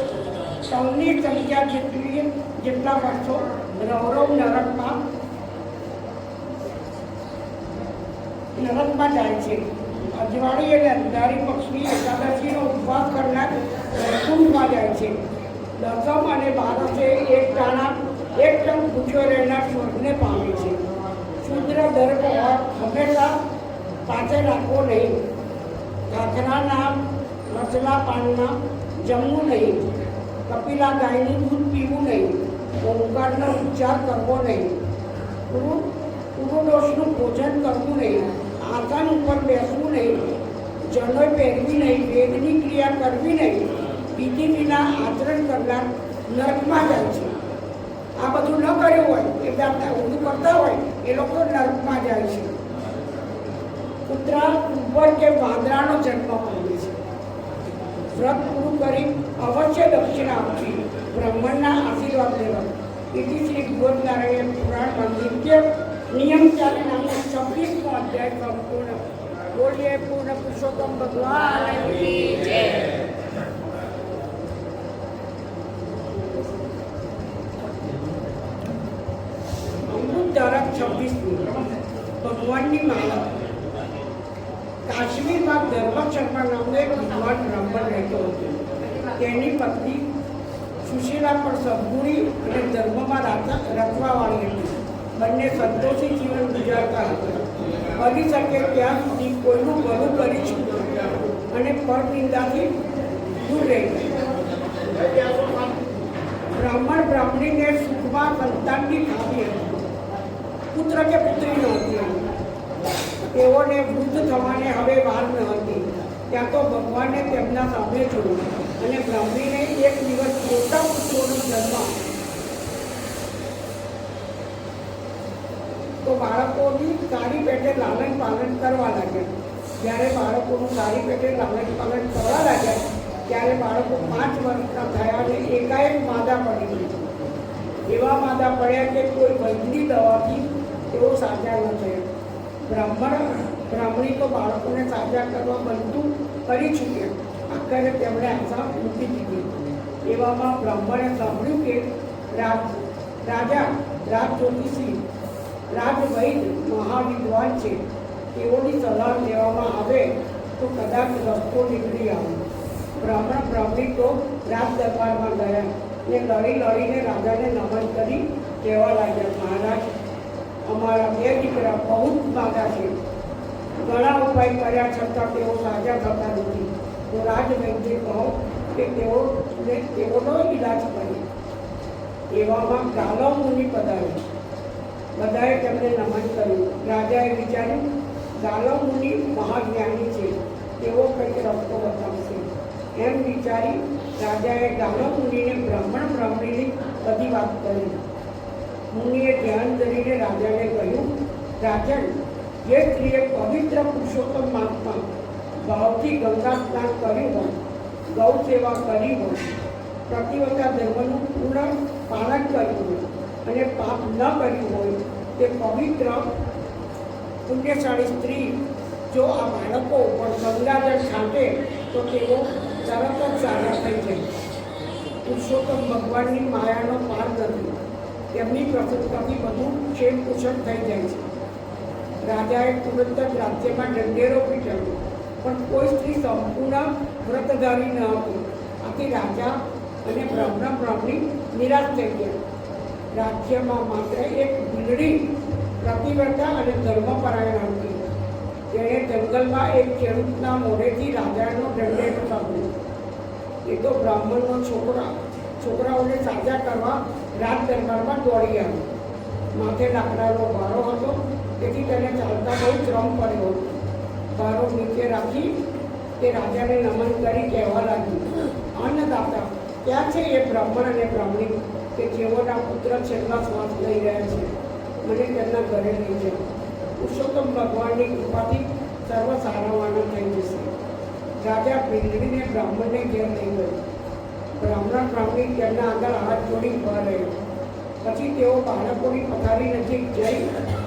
સૌની સંખ્યા જેટલા વર્ષો રૌરવ નરકમાં જાય છે. અજવાળી અને અંધારી પક્ષની એકાદશીનો ઉપવાસ કરનાર વૈકુંઠમાં જાય છે. દસમ અને બારસે એક ટન ભૂખ્યો રહેનાર સ્વર્ગને પામે છે. શુદ્ર દર્ભ હંમેશા પાસે રાખવો નહીં, ખાખરાના મસલા પાનમાં જમવું નહીં, કપિલા ગાયનું દૂધ પીવું નહીં, ઓમકારનો ઉચ્ચાર કરવો નહીં, પુરુષોનું ભોજન કરવું નહીં, આસન ઉપર બેસવું નહીં, જનોઈ પહેરવી નહીં, વેદની ક્રિયા કરવી નહીં, વિધિ વિના આચરણ કરનાર નર્કમાં જાય છે. આ બધું ન કર્યું હોય એ ઊંધું કરતા હોય એ લોકો નર્કમાં જાય છે. કૂતરા ઉપર કે વાંદરાનો જન્મ પામે છે. વ્રત પૂરું કરી અવશ્ય દક્ષિણા આપવી, બ્રાહ્મણના આશીર્વાદ લેવા. ઇતિ શ્રી ગોદનારાયણ પુરાણ નિત્ય નિયમ ચાલે નામનો 26મો અધ્યાય સંપૂર્ણ. બોલીએ પૂર્ણ પુરુષોત્તમ ભગવાન કી જય. અમૃત ધારક 26મી ભગવાનની માળા. કાશ્મીરમાં ધર્મ શર્મા નામનો એક વિદ્વાન બ્રાહ્મણ રહેતો હતો. તેની પત્ની સુશીલા પણ સદગુણી અને ધર્મમાં રચવાવાળી હતી. બંને સંતોષી જીવન ગુજારતા હતા. બની શકે ત્યાં સુધી કોઈનું ભલું કરી ચૂક્યા અને પરનિંદાથી દૂર રહી. બ્રાહ્મણ બ્રાહ્મણીને સુખમાં સંતાનની ખામી હતી. પુત્ર કે પુત્રી નહોતી. તેઓને વૃદ્ધ થવાને હવે વાર ન હતી. ત્યાં તો ભગવાને તેમના સામે જોયું અને બ્રાહ્મણીને એક દિવસ મોટા પુત્રોનો જન્મ, તો બાળકોની સારી પેટે લાલન પાલન કરવા લાગ્યા. જ્યારે બાળકોનું સારી પેટે લાલન પાલન કરવા લાગ્યા ત્યારે બાળકો 5 વર્ષના થયા અને એકાએક માદા પડી ગઈ. એવા માદા પડ્યા કે કોઈ વૈદ્યની દવાથી તેઓ સાજા ન થયા. બ્રાહ્મણી તો બાળકોને સાજા કરવા બનતું કરી ચૂક્યા. આખરે તેમણે આશા મૂકી દીધી. એવામાં બ્રાહ્મણે સાંભળ્યું કે રાજા રાજજ્યોતિષી રાજવૈદ મહાવિદ્વાન છે. તેઓની સલાહ લેવામાં આવે તો કદાચ રસ્તો નીકળી આવે. બ્રાહ્મણી તો રાજ દરબારમાં ગયા ને લડીને રાજાને નમન કરી કહેવા લાગ્યા, મહારાજ, અમારા 2 દીકરા બહુ જ માદા છે. ઘણા ઉપાય કર્યા છતાં તેઓ સાજા થતા નથી. તો રાજવૈદ્ય કહો કે તેઓનો ઈલાજ કરે. એવામાં ગાલવ મુનિ પધાર્યા. બધાએ તેમને નમન કર્યું. રાજાએ વિચાર્યું, ગાલવ મુનિ મહાજ્ઞાની છે, તેઓ કંઈક રસ્તો બતાવશે. એમ વિચારી રાજાએ ગાલવ મુનિને બ્રાહ્મણીની બધી વાત કરી. મુનિએ ધ્યાન ધરીને રાજાને કહ્યું, રાજન, જે સ્ત્રીએ પવિત્ર પુરુષોત્તમ માસમાં ભાવથી ગંગા સ્નાન કર્યું હોય, ગૌ સેવા કરી હોય, પ્રતિવતા ધર્મનું પૂર્ણ પાલન કર્યું હોય અને પાપ ન કર્યું હોય, તે પવિત્ર પુણ્યશાળી સ્ત્રી જો આ બાળકો ઉપર ગંગાજળ છાંટે તો તેઓ તરત જ સાજા થઈ જાય. પુરુષોત્તમ ભગવાનની માયાનો પાર નથી. તેમની પ્રસન્નતાથી બધું ક્ષેમ કુશળ થઈ જાય છે. રાજાએ તુરંત જ રાજ્યમાં ઢંઢેરો પીટાવ્યો, પણ કોઈ સ્ત્રી સંપૂર્ણ વ્રતધારી ન હતી. આથી રાજા અને બ્રાહ્મણી નિરાશ થઈ ગયા. રાજ્યમાં માત્ર એક બિલડી પ્રતિવ્રતા અને ધર્મપરાયણ હતી. તેણે જંગલમાં એક ખેડૂતના મોઢેથી રાજાનો ઢંઢેરો સાંભળ્યો. એ તો બ્રાહ્મણનો છોકરાઓને સાજા કરવા રાજ દરબારમાં દોડી આવ્યો. માથે લાકડાનો ભારો હતો, તેથી તેને ચાલતા બહુ શ્રમ પડ્યો હતો. ભારો નીચે રાખી તે રાજાને નમન કરી કહેવા લાગ્યું, અન્નદાતા, ક્યાં છે એ બ્રાહ્મણ અને બ્રાહ્મણી કે જેઓના પુત્ર છેલ્લા શ્વાસ લઈ રહ્યા છે? મને તેમના ઘરે લઈ જાઓ. પુરુષોત્તમ ભગવાનની કૃપાથી સર્વ સારાવાના થઈ જશે. રાજા બિલડીને બ્રાહ્મણને ઘેર લઈ ગયો. બ્રાહ્મણી તેમના આગળ હાથ જોડી ઉભા રહ્યો. પછી તેઓ બાળકોની પથારી નજીક જઈ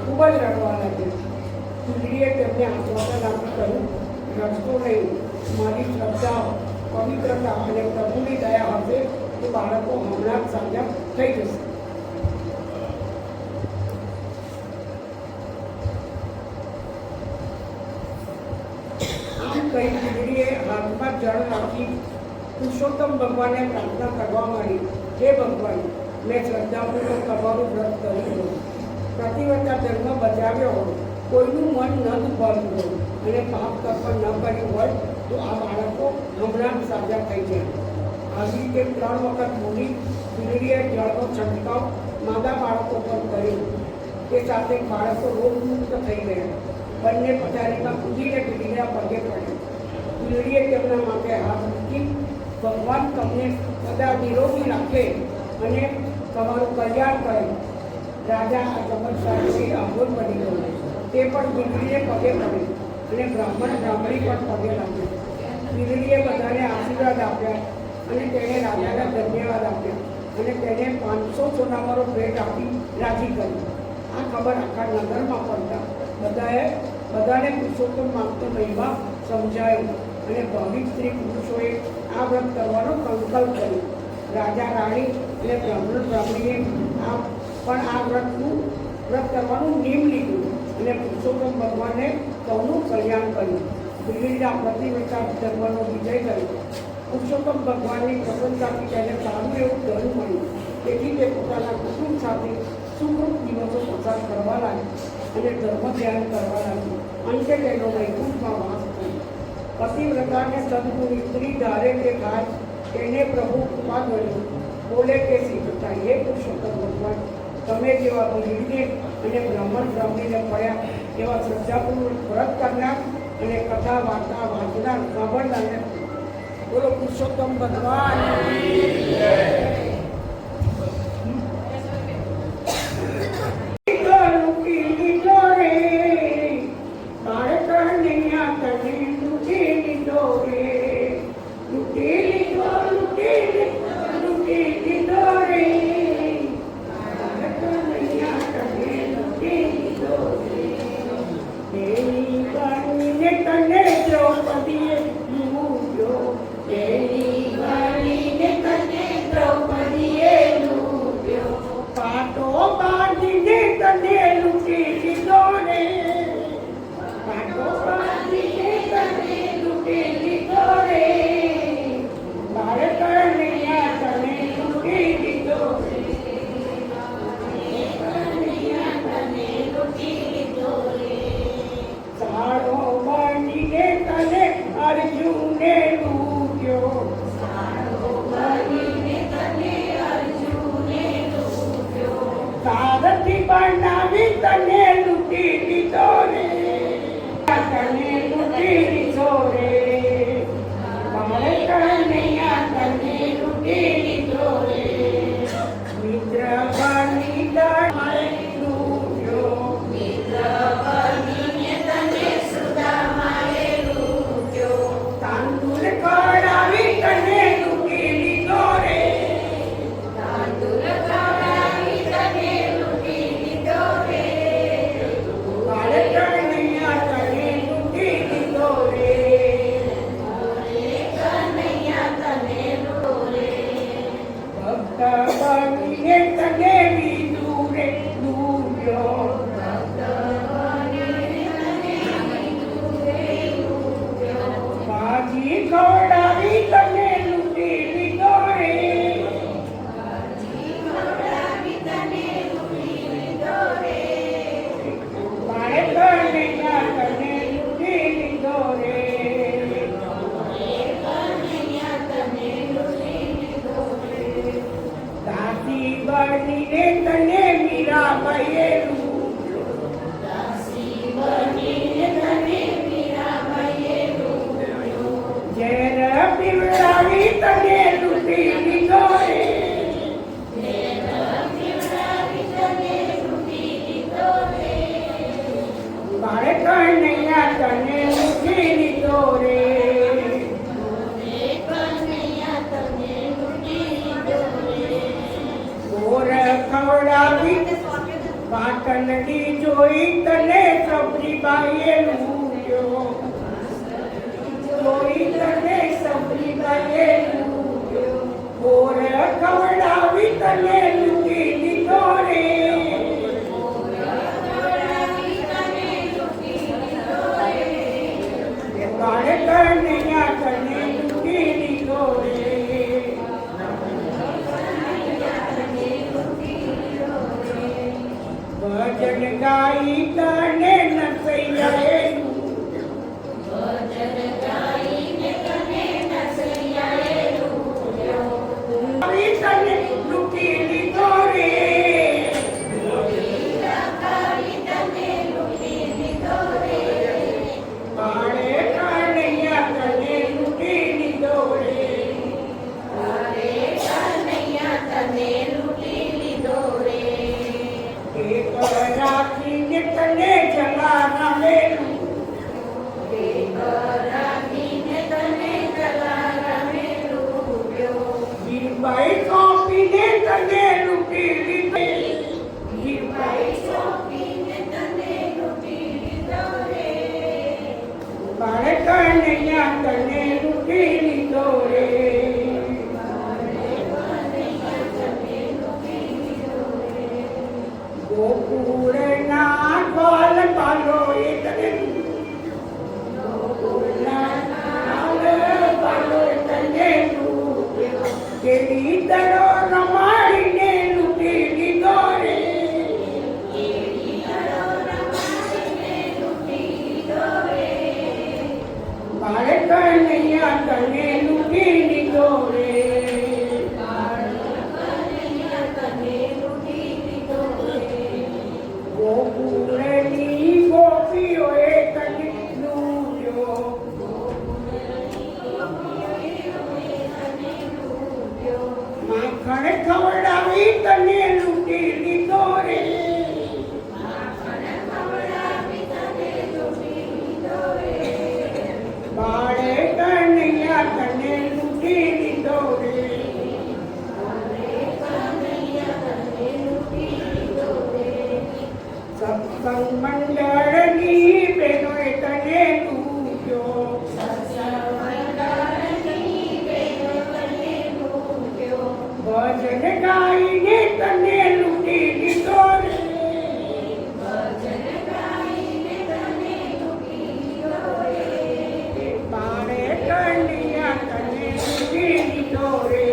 ખૂબ જ રડવા લાગ્યા. બિલડીએ તેમને આશ્વાસન આપી કહ્યું, રડશો નહીં. મારી શ્રદ્ધા, પવિત્રતા અને પ્રભુની દયા હશે તો બાળકો હમણાં જ સાજા થઈ જશે. કઈ બિલડીએ હાથમાં જળ રાખી પુરુષોત્તમ ભગવાનને પ્રાર્થના કરવા માંડી, હે ભગવાન, મેં શ્રદ્ધાપૂર્વક તમારું વ્રત કર્યું હોય, પ્રતિવતા ધર્મ બજાવ્યો હોય, કોઈનું મન ન દુભાવ્યું હોય અને પાપ કર્મ ન કર્યું હોય તો આ બાળકો હમણાં જ સાજા થઈ જાય. આવી રીતે 3 વખત બોલી બિલડીએ જળનો છંટકાવ માદા બાળકો પર કર્યો. તે સાથે બાળકો રોગમુક્ત થઈ ગયા. બંને પથારીમાં કૂદીને બિલડીના પગે પડ્યા. બિલડીએ તેમના માથે હાથ મૂકી, ભગવાન તમને સદા નિરોગી રાખે અને તમારું કલ્યાણ કરે. રાજા આ ચમત્કારથી આંબોલ બની ગયો. તે પણ બિલડીને પગે પડે અને બ્રાહ્મણી પણ પગે લાગ્યો. બિલડીએ બધાને આશીર્વાદ આપ્યા અને તેણે રાજાને ધન્યવાદ આપ્યા અને તેને 500 સોનાવાળો ભેટ આપી રાજી કરી. આ ખબર આખા નગરમાં પડતા બધાને પુરુષોત્તમ માગતો મહિમા સમજાયો અને ભાવિક સ્ત્રી પુરુષોએ આ વ્રત કરવાનો સંકલ્પ કર્યો. રાજા રાણી અને બ્રાહ્મણીએ પણ આ વ્રત કરવાનું નિયમ લીધું અને પુરુષોત્તમ ભગવાનને સૌનું કલ્યાણ કર્યું. બિલડીના પ્રતિવ્રતા ધર્મનો વિજય કર્યો. પુરુષોત્તમ ભગવાનની પ્રસન્નતાથી તેને સારું એવું ધન મળ્યું. તેથી તે પોતાના કુટુંબ સાથે સુખરૂપ દિવસો પસાર કરવા લાગી અને ધર્મ ધ્યાન કરવા લાગી. અંતે તેનો વૈકુંઠમાં વાસ થયો. પતિવ્રતાને સદગુણી સ્ત્રી ધારે તે થાય તેને પ્રભુ કૃપા કર્યો. બોલે કે સીધતા, હે પુરુષોત્તમ ભગવાન, તમે જેવા બિલડીને અને બ્રાહ્મણીને પડ્યા એવા શ્રદ્ધાપૂર્વક વ્રત કરનાર અને કથા વાર્તા વાંચનાર સાંભળનારને બોલો પુરુષોત્તમ ભગવાન. દ્રૌપદી પીવડાવી તને લૂંટી લીધો રે મારે કનૈયા તને લૂંટી લીધો રે ગોર ખવડાવી પાટણની જોઈ તને સબરીબાઈએ લૂંટ્યો જોઈ તને સબરીબાઈએ લૂંટ્યો ગોર ખવડાવી તને લૂંટી લીધો રે બાળક કનૈયા તને લૂંટી લીધો રે ભજન ગાઈ તને નસૈયાએ તને લૂંટી લીધો રે બાળે કનૈયા તને લૂંટી લીધો રે એક રાખીને તને જલારામેલું હીરબાઈ સોંપીને તને લૂંટી લીધી બાળક કનૈયા તને લૂંટી લીધો રે ગોકુળના ગોલ પાલો એ તને કેવી દડો રમાડીને લૂંટી લીધો રે બાળક કનૈયા તને લૂંટી લીધો રે ગોકુળની ગોપીઓએ તને લૂંટ્યો માખણ ખવડાવી તને લૂંટી લીધો રે બાળે કનૈયા તને લૂંટી લીધો રે સત્સંગ મંડળની બહેનોએ તને લૂંટ્યો ભજન ગાઈને તને લૂંટી લીધો રે બાળે કનૈયા તને લૂંટી લીધો રે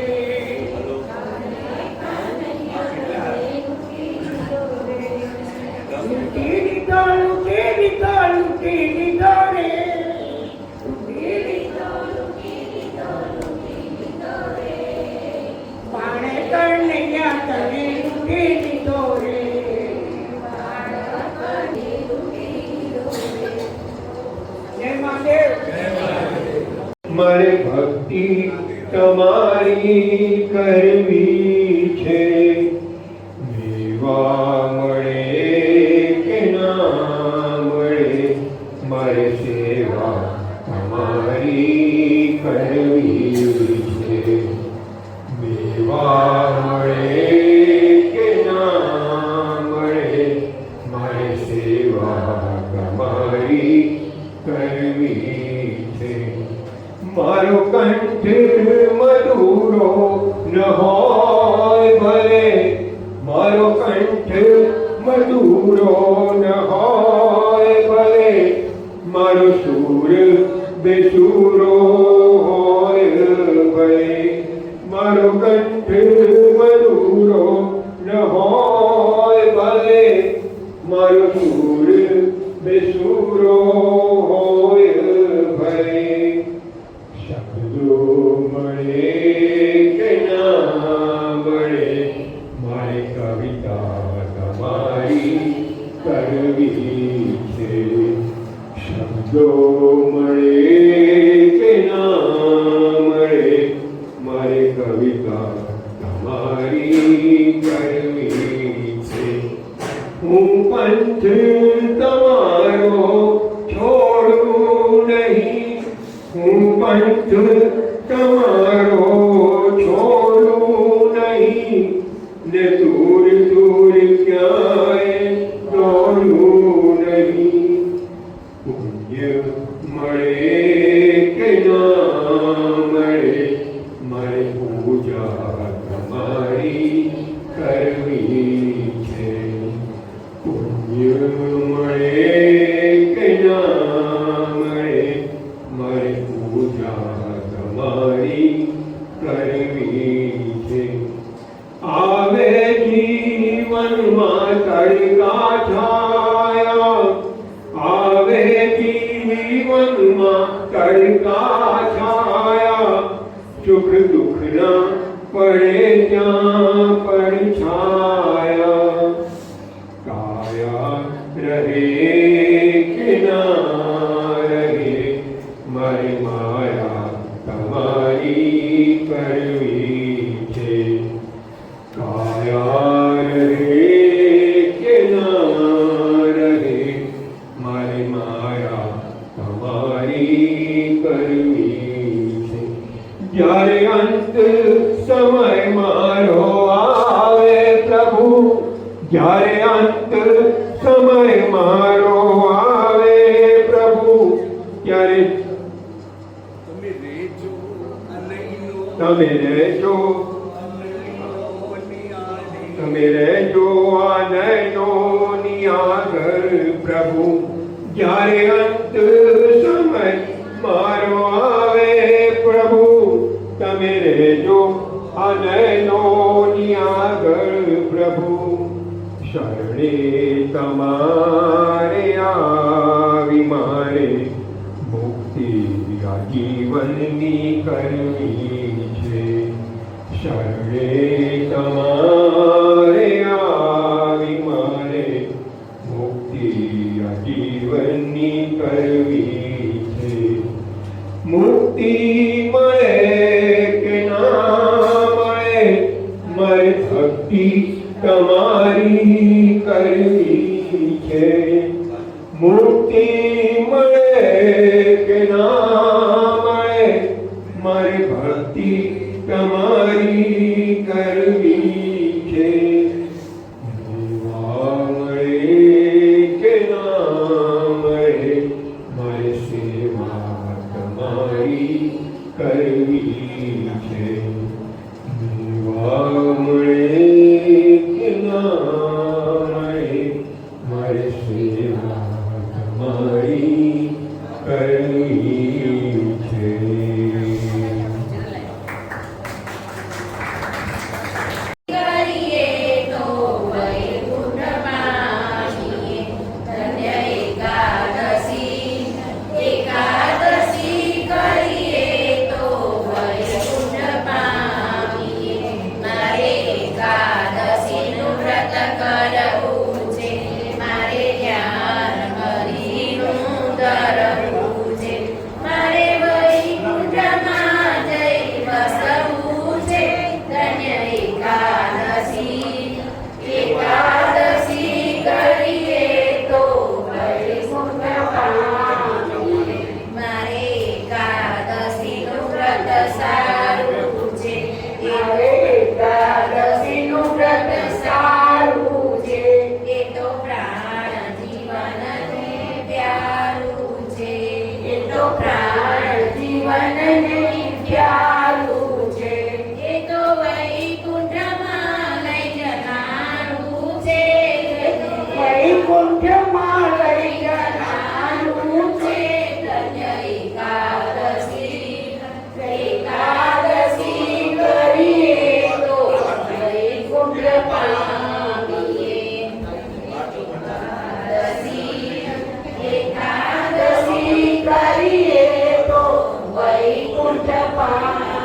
લૂંટી લીધો લૂંટી લીધો લૂંટી લીધો રે બાળે કનૈયા તને લૂંટી લીધો રે જય મહાદેવ મારે ભક્તિ તમારી કરવી છે વિવાહ મળે કે ના મળે મારે સેવા તમારી કરવી છે વિવાહ મળે કે ના મળે મારે સેવા તમારી કરવી છે મારો કંઠ મધુરો ન હોય ભલે મારો કંઠ મધુરો ન હોય ભલે મારો સૂર બેસુરો હોય ભલે મારો કંઠ મધુરો ન હોય ભલે મારો સૂર બેસુરો હોય ભલે શબ્દો મળે કે ના મળે મારે કવિતા તમારી કરવી છે શબ્દો મળે કે ના પંથ તમારો છોડું નહીં ને દૂર દૂર ક્યાંય દોડું નહીં. પુણ્ય મળે કે ના મળે મારે પૂજા તમારી કરવી છે. પુણ્ય મળે કે ના મળે મારે પૂજા તમારી કરવી છે. આવે જીવનમાં તડકા છાયા, આવે જીવનમાં તડકા છાયા, સુખ દુઃખના પડે ત્યાં પડછાયા. કાયા રહે કે ના રહે મારી માયા તમારી કરવી છે. કાયા રહે કે ના રહે મારી માયા તમારી કરવી છે. જ્યારે અંત સમય મારો આવે પ્રભુ, જ્યારે અંત સમય મારો આવે પ્રભુ, ત્યારે તમે રહેજો તમે રહેજો આ નયનોની આગળ પ્રભુ. જ્યારે અંત સમય મારો આવે પ્રભુ, તમે રહેજો આ નયનોની આગળ પ્રભુ. શરણે તમારે આવી મારે મુક્તિ આ જીવનની કરવી છે. શરણે તમારે આવી મારે મુક્તિ આ જીવનની કરવી છે. મુક્તિ મળે કે ના મળે મારે ભક્તિ તમારી કરવી છે. મુક્તિ મળે કે ના મળે મારે ભક્તિ તમારી કરવી છે. મળે કે ના મળે મારે સેવા તમારી કરવી છે. મળે કે ના મળે મારે સેવા તમારી કરવી છે. કરીએ તો વૈકુંઠ પામીએ.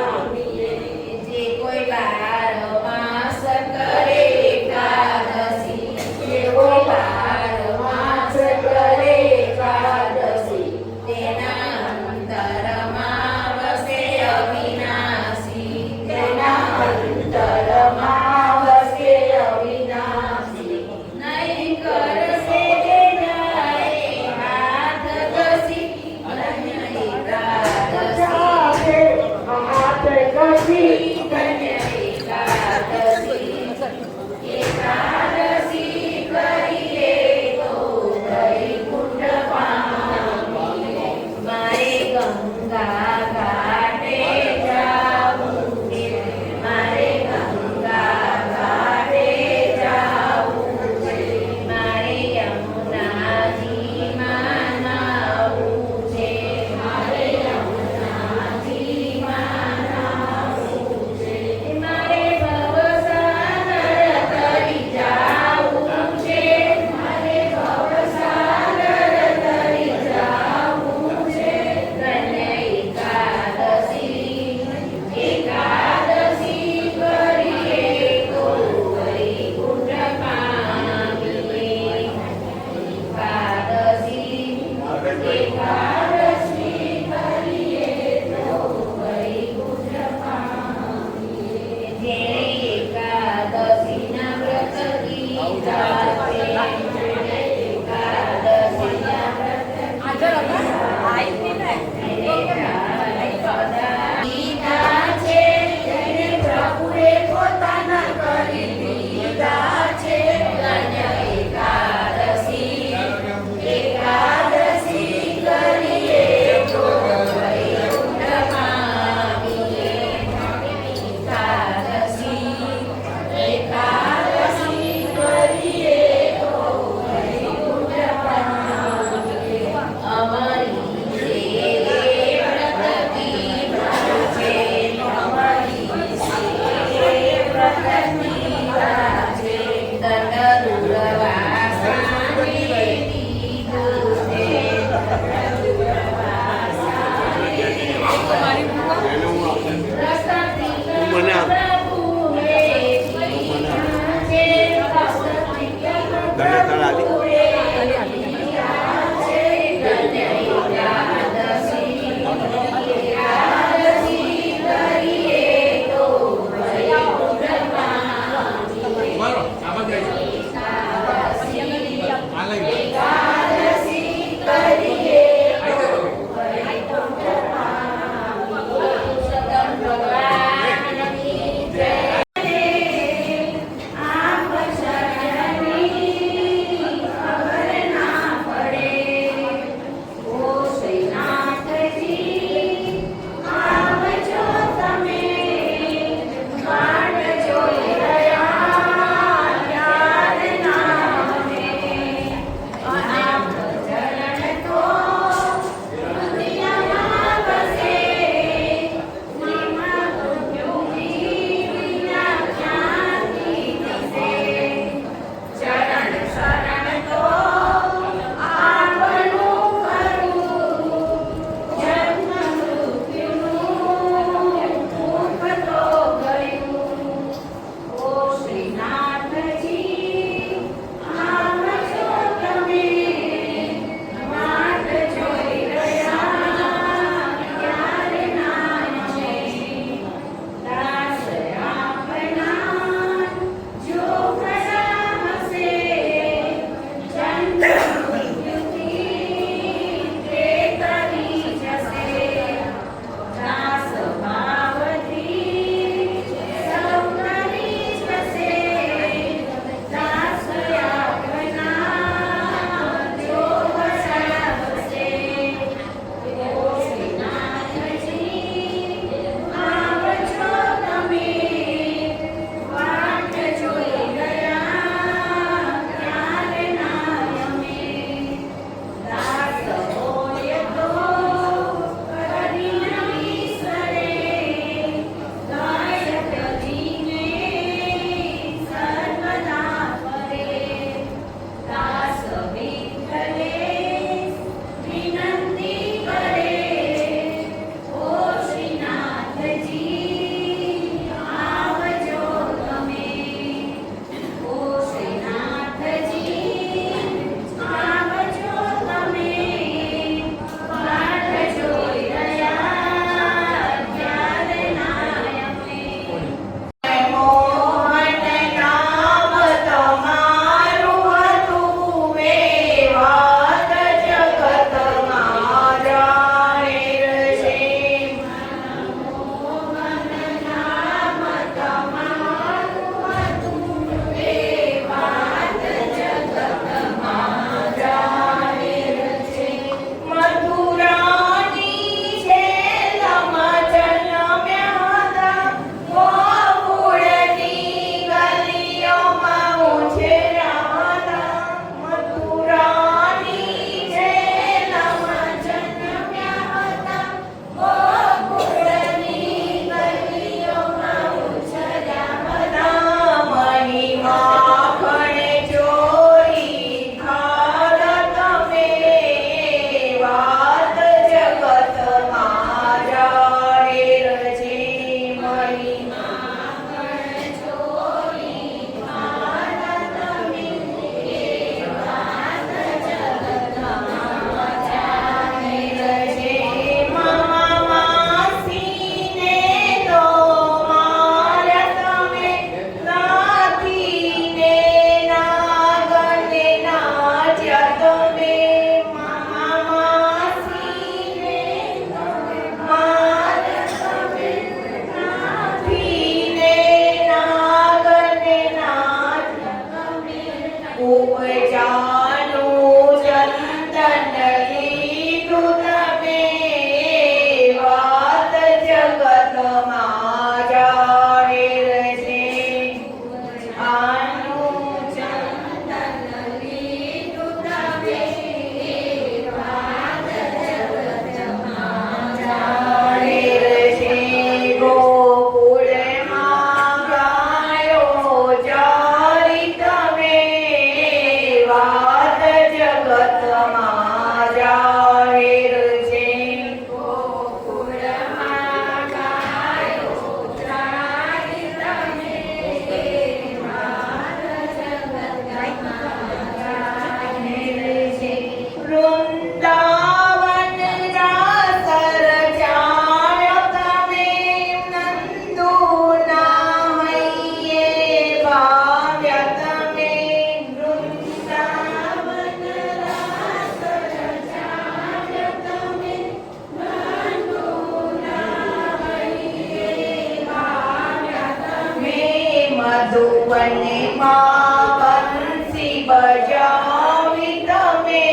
વનમાં બંસી બજાવી તમે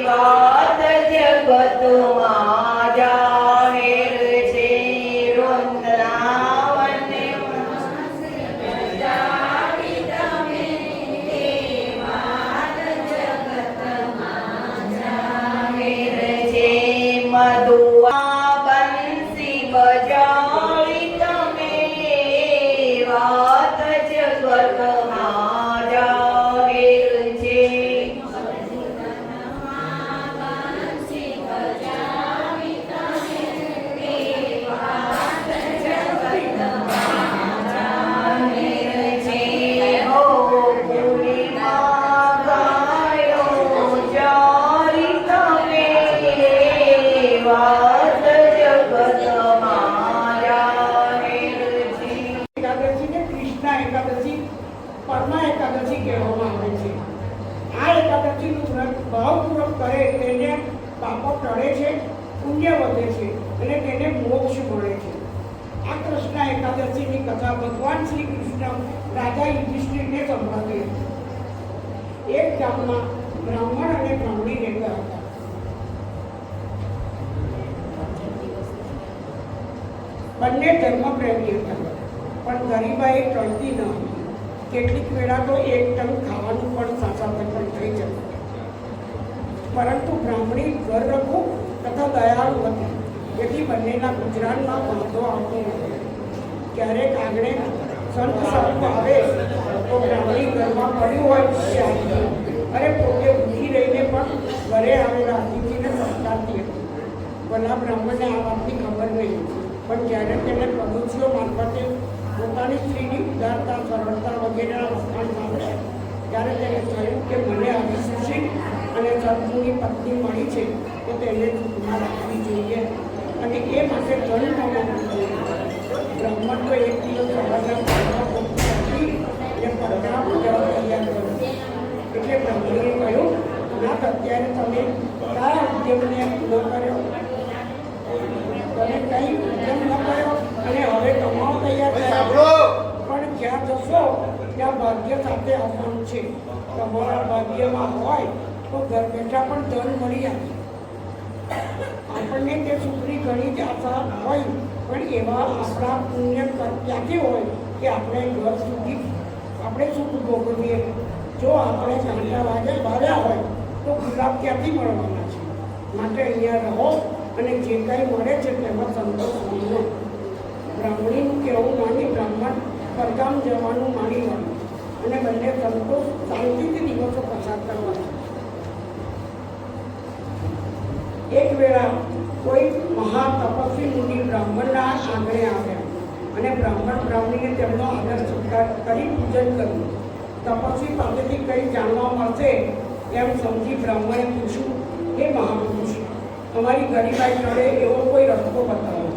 વાત જગતમાં જાહેર છે વૃંદાવને બંસી બજાવી તમે વાત જગતમાં જાહેર છે મધુઆ બંસી બજાવી તમે વાત જગતમાં જાહેર છે એકાદશીને કૃષ્ણ એકાદશી પરમા એકાદશી કહેવામાં આવે છે. આ એકાદશીનું વ્રત ભાવપૂર્વક કરે તેને પાપો ટળે છે, પુણ્ય વધે છે અને તેને મોક્ષ મળે છે. આ કૃષ્ણ એકાદશીની કથા ભગવાન શ્રી કૃષ્ણ રાજા યુધિષ્ઠિરને સંભળાવી હતી. એક ગામમાં બ્રાહ્મણ અને બ્રાહ્મણી રહેતા હતા. બંને ધર્મપ્રેમી હતા, પણ ગરીબાઈ ટળતી ન હતી. કેટલીક વેળા તો એક ટંક ખાવાનું પણ સાથે પણ થઈ જતું. પરંતુ બ્રાહ્મણી ગરરખુ તથા દયાળુ હતી, જેથી બંનેના ગુજરાનમાં વાંધો આવતો નથી. ક્યારેક આંગણે સંત સભા આવે તો બ્રાહ્મણી ઘરમાં પડ્યું હોય તે આપતી અને પોતે ઊભી રહીને પણ ઘરે આવેલા અતિથિને સત્કારતી હતી. ભલા બ્રાહ્મણને આ વાતની ખબર નહીં, પણ જ્યારે તેને પડોશીઓ મારફતે પોતાની સ્ત્રીની ઉદારતા, સરળતા વગેરેના વખાણ સાંભળ્યા ત્યારે તેને થયું કે મને આવી સુશીલ અને સદગુણી પત્ની મળી છે તો તેને સુખમાં રાખવી જોઈએ અને એ માટે ધન કમાવવું જોઈએ. બ્રાહ્મણ તો એક દિવસ સવારના પત્ની અને પત્ના પૂજા તૈયાર કર્યો. એટલે બ્રાહ્મણીએ કહ્યું, નાથ, અત્યારે તમે કયા ઉદ્યમને ન કર્યો? તમે કઈ ઉદ્યમ ન કર્યો અને હવે કમાવા તૈયાર થયા, પણ જ્યાં જશો ત્યાં ભાગ્ય સાથે આવવાનું છે. તમારા ભાગ્યમાં હોય તો ઘર બેઠા પણ ધન મળી આવે. આપણને તે સુખની ઘણી જ આશા હોય, પણ એવા આપણા પુણ્ય ક્યાંથી હોય કે આપણે ઘર સુધી આપણે સુખ ભોગવીએ. જો આપણે ગાંઠા વાગ્યા હોય તો ગુલાબ ક્યાંથી મળવાના છે? માટે અહીંયા રહો અને જે કંઈ મળે છે તેમાં સંતોષ માનો. બ્રાહ્મણીનું કહેવું માની બ્રાહ્મણ પરગામ જવાનું માની વાળું અને બંને સંતોષ શાંતિથી દિવસો પસાર કરવાના. એક વેળા કોઈ મહાતપસ્વી મુનિ બ્રાહ્મણના આંગણે આવ્યા અને બ્રાહ્મણ બ્રાહ્મણીને તેમનો આદર સત્કાર કરી પૂજન કર્યું. તપસ્વી પાસેથી કંઈ જાણવા મળશે એમ સમજી બ્રાહ્મણે પૂછ્યું, હે મહાપુરુષ, અમારી ગરીબાઈ ટળે એવો કોઈ રસ્તો બતાવો.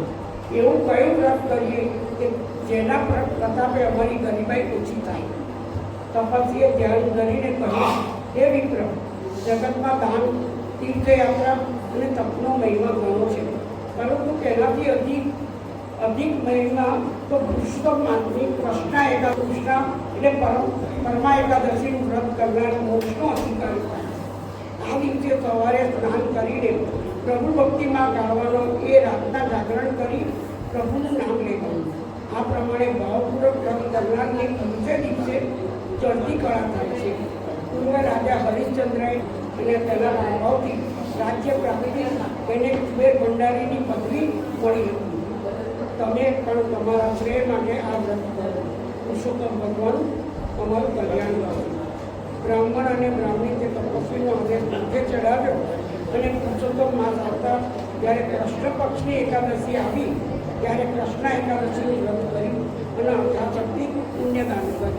એવું કયું વ્રત કરીએ કે જેના પ્રતાપે અમારી ગરીબાઈ ઓછી થાય? તપસ્વીએ ધ્યાન કરીને કહ્યું, હે વિપ્ર, જગતમાં દાન, તીર્થયાત્રા અને તપનો મહિમા ઘણો છે, પરંતુ તેનાથી અધિક મહિમા તો પુરુષોત્તમ માનવી કૃષ્ણ એટલે પરમા એકાદશીનું વ્રત કરનાર મોક્ષનો અધિકારી થાય. આ દિવસે સવારે સ્નાન કરીને પ્રભુ ભક્તિમાં ગાવાનો, એ રાતના જાગરણ કરી પ્રભુનું નામ લેવાનું. આ પ્રમાણે ભાવપૂર્વક વ્રત કરનારને દિવસે ચડતી કળા થાય છે. પૂર્વ રાજા હરિશ્ચંદ્રએ અને તેના પ્રભાવથી રાજ્ય પ્રાપ્તિ તેને કુબેર ભંડારીની પદવી મળી હતી. તમે પણ તમારા શ્રેય માટે આ વ્રત કરો. પુરુષોત્તમ ભગવાન તમારું કલ્યાણ કરો. બ્રાહ્મણ અને બ્રાહ્મણી જે તપસ્વીનો આદેશ માથે ચડાવ્યો અને પુરુષોત્તમ માસ આવતા જ્યારે કૃષ્ણ પક્ષની એકાદશી આવી ત્યારે કૃષ્ણ એકાદશીનું વ્રત કર્યું અને યથાશક્તિ પુણ્યદાન કર્યું.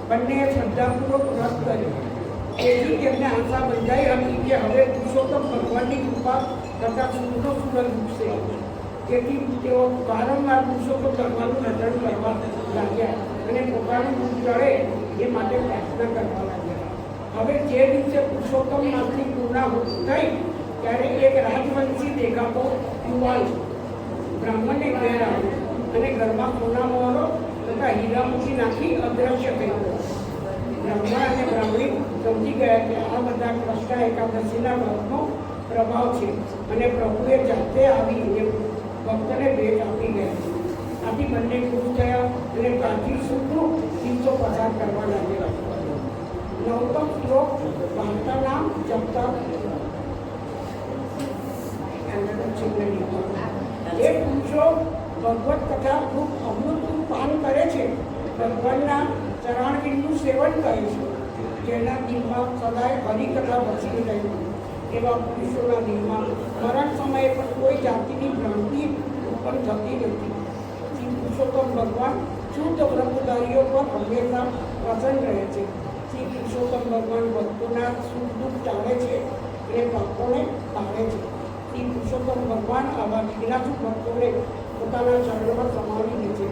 બંનેએ શ્રદ્ધાપૂર્વક વ્રત કર્યું. તેથી તેમને આશા બંધાઈ હતી કે હવે પુરુષોત્તમ ભગવાનની કૃપા તથા સૂર્યનો સૂરજ ઉગશે. તેથી તેઓ વારંવાર પુરુષોત્તમ ભગવાનનું રટણ કરવા લાગ્યા અને પોતાનું દુઃખ ટળે એ માટે પ્રાર્થના કરવા લાગ્યા. હવે જે દિવસે પુરુષોત્તમ માસની પૂર્ણાહુતિ થઈ ત્યારે એક રાજવંશી દેખાતો યુવાન બ્રાહ્મણને ઘેર આવ્યો અને ઘરમાં સોના મોહરો તથા હીરા મૂકી નાખી અદ્રશ્ય થઈ ગયો. બ્રાહ્મણ અને બ્રાહ્મણી સમજી ગયા કે આ બધા કૃષ્ણ એકાદશીના વ્રતનો પ્રભાવ છે અને પ્રભુએ જાતે આવીને ભક્તને ભેટ આપી ગયા. આથી બંને ખુશ થયા અને કાઠી સુખનો દિવસો પસાર કરવા લાગ્યા. નવતમ શ્લોક વાર્તાના જપતા જે પુરુષો ભગવત કથા ખૂબ અમૃતનું પાન કરે છે, ભગવાનના ચરણબિંદનું સેવન કરે છે, જેના દિલમાં સદાય હરિકથા વસી રહી, એવા પુરુષોના દિલમાં મરણ સમયે પણ કોઈ જાતિની ભ્રાંતિ ઉત્પન્ન થતી નથી. શ્રી પુરુષોત્તમ ભગવાન શુદ્ધ બ્રહ્મધારીઓ પર હંમેશા પ્રસન્ન રહે છે. શ્રી પુરુષોત્તમ ભગવાન ભક્તોના સુખ દુઃખ ટાળે છે અને ભક્તોને તાળે છે. શ્રી પુરુષોત્તમ ભગવાન આવા વિનાશુ ભક્તોને પોતાના ચરણમાં સમાવી લે છે.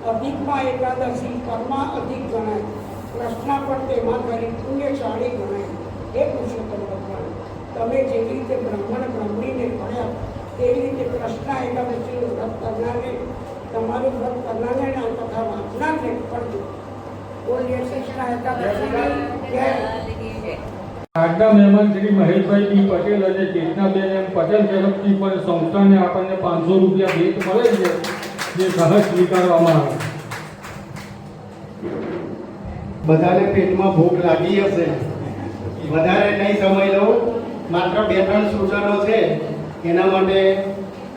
અધિકમાં એકાદશી કર્મા અધિક ગણાય, કૃષ્ણ પણ તેમાં કરી પુણ્યશાળી ગણાય. હે પુરુષોત્તમ ભગવાન, તમે જેવી રીતે બ્રાહ્મણ બ્રાહ્મણીને ભણ્યા તેવી રીતે કૃષ્ણ એકાદશીનું વ્રત કરનારને, તમારું વ્રત કરનારને તથા વાંચનારને પણ બોલીએ કૃષ્ણ એકાદશીની જય. આજના મહેમાન શ્રી મહેશભાઈ બી પટેલ અને ચેતનાબેન એમ પટેલ તરફથી પણ સંસ્થાને આપણને 500 રૂપિયા ભેટ મળે છે, જે સહજ સ્વીકારવામાં આવે. બધાને પેટમાં ભૂખ લાગી હશે. વધારે નહીં સમય લઉં, માત્ર 2-3 સૂચનો છે એના માટે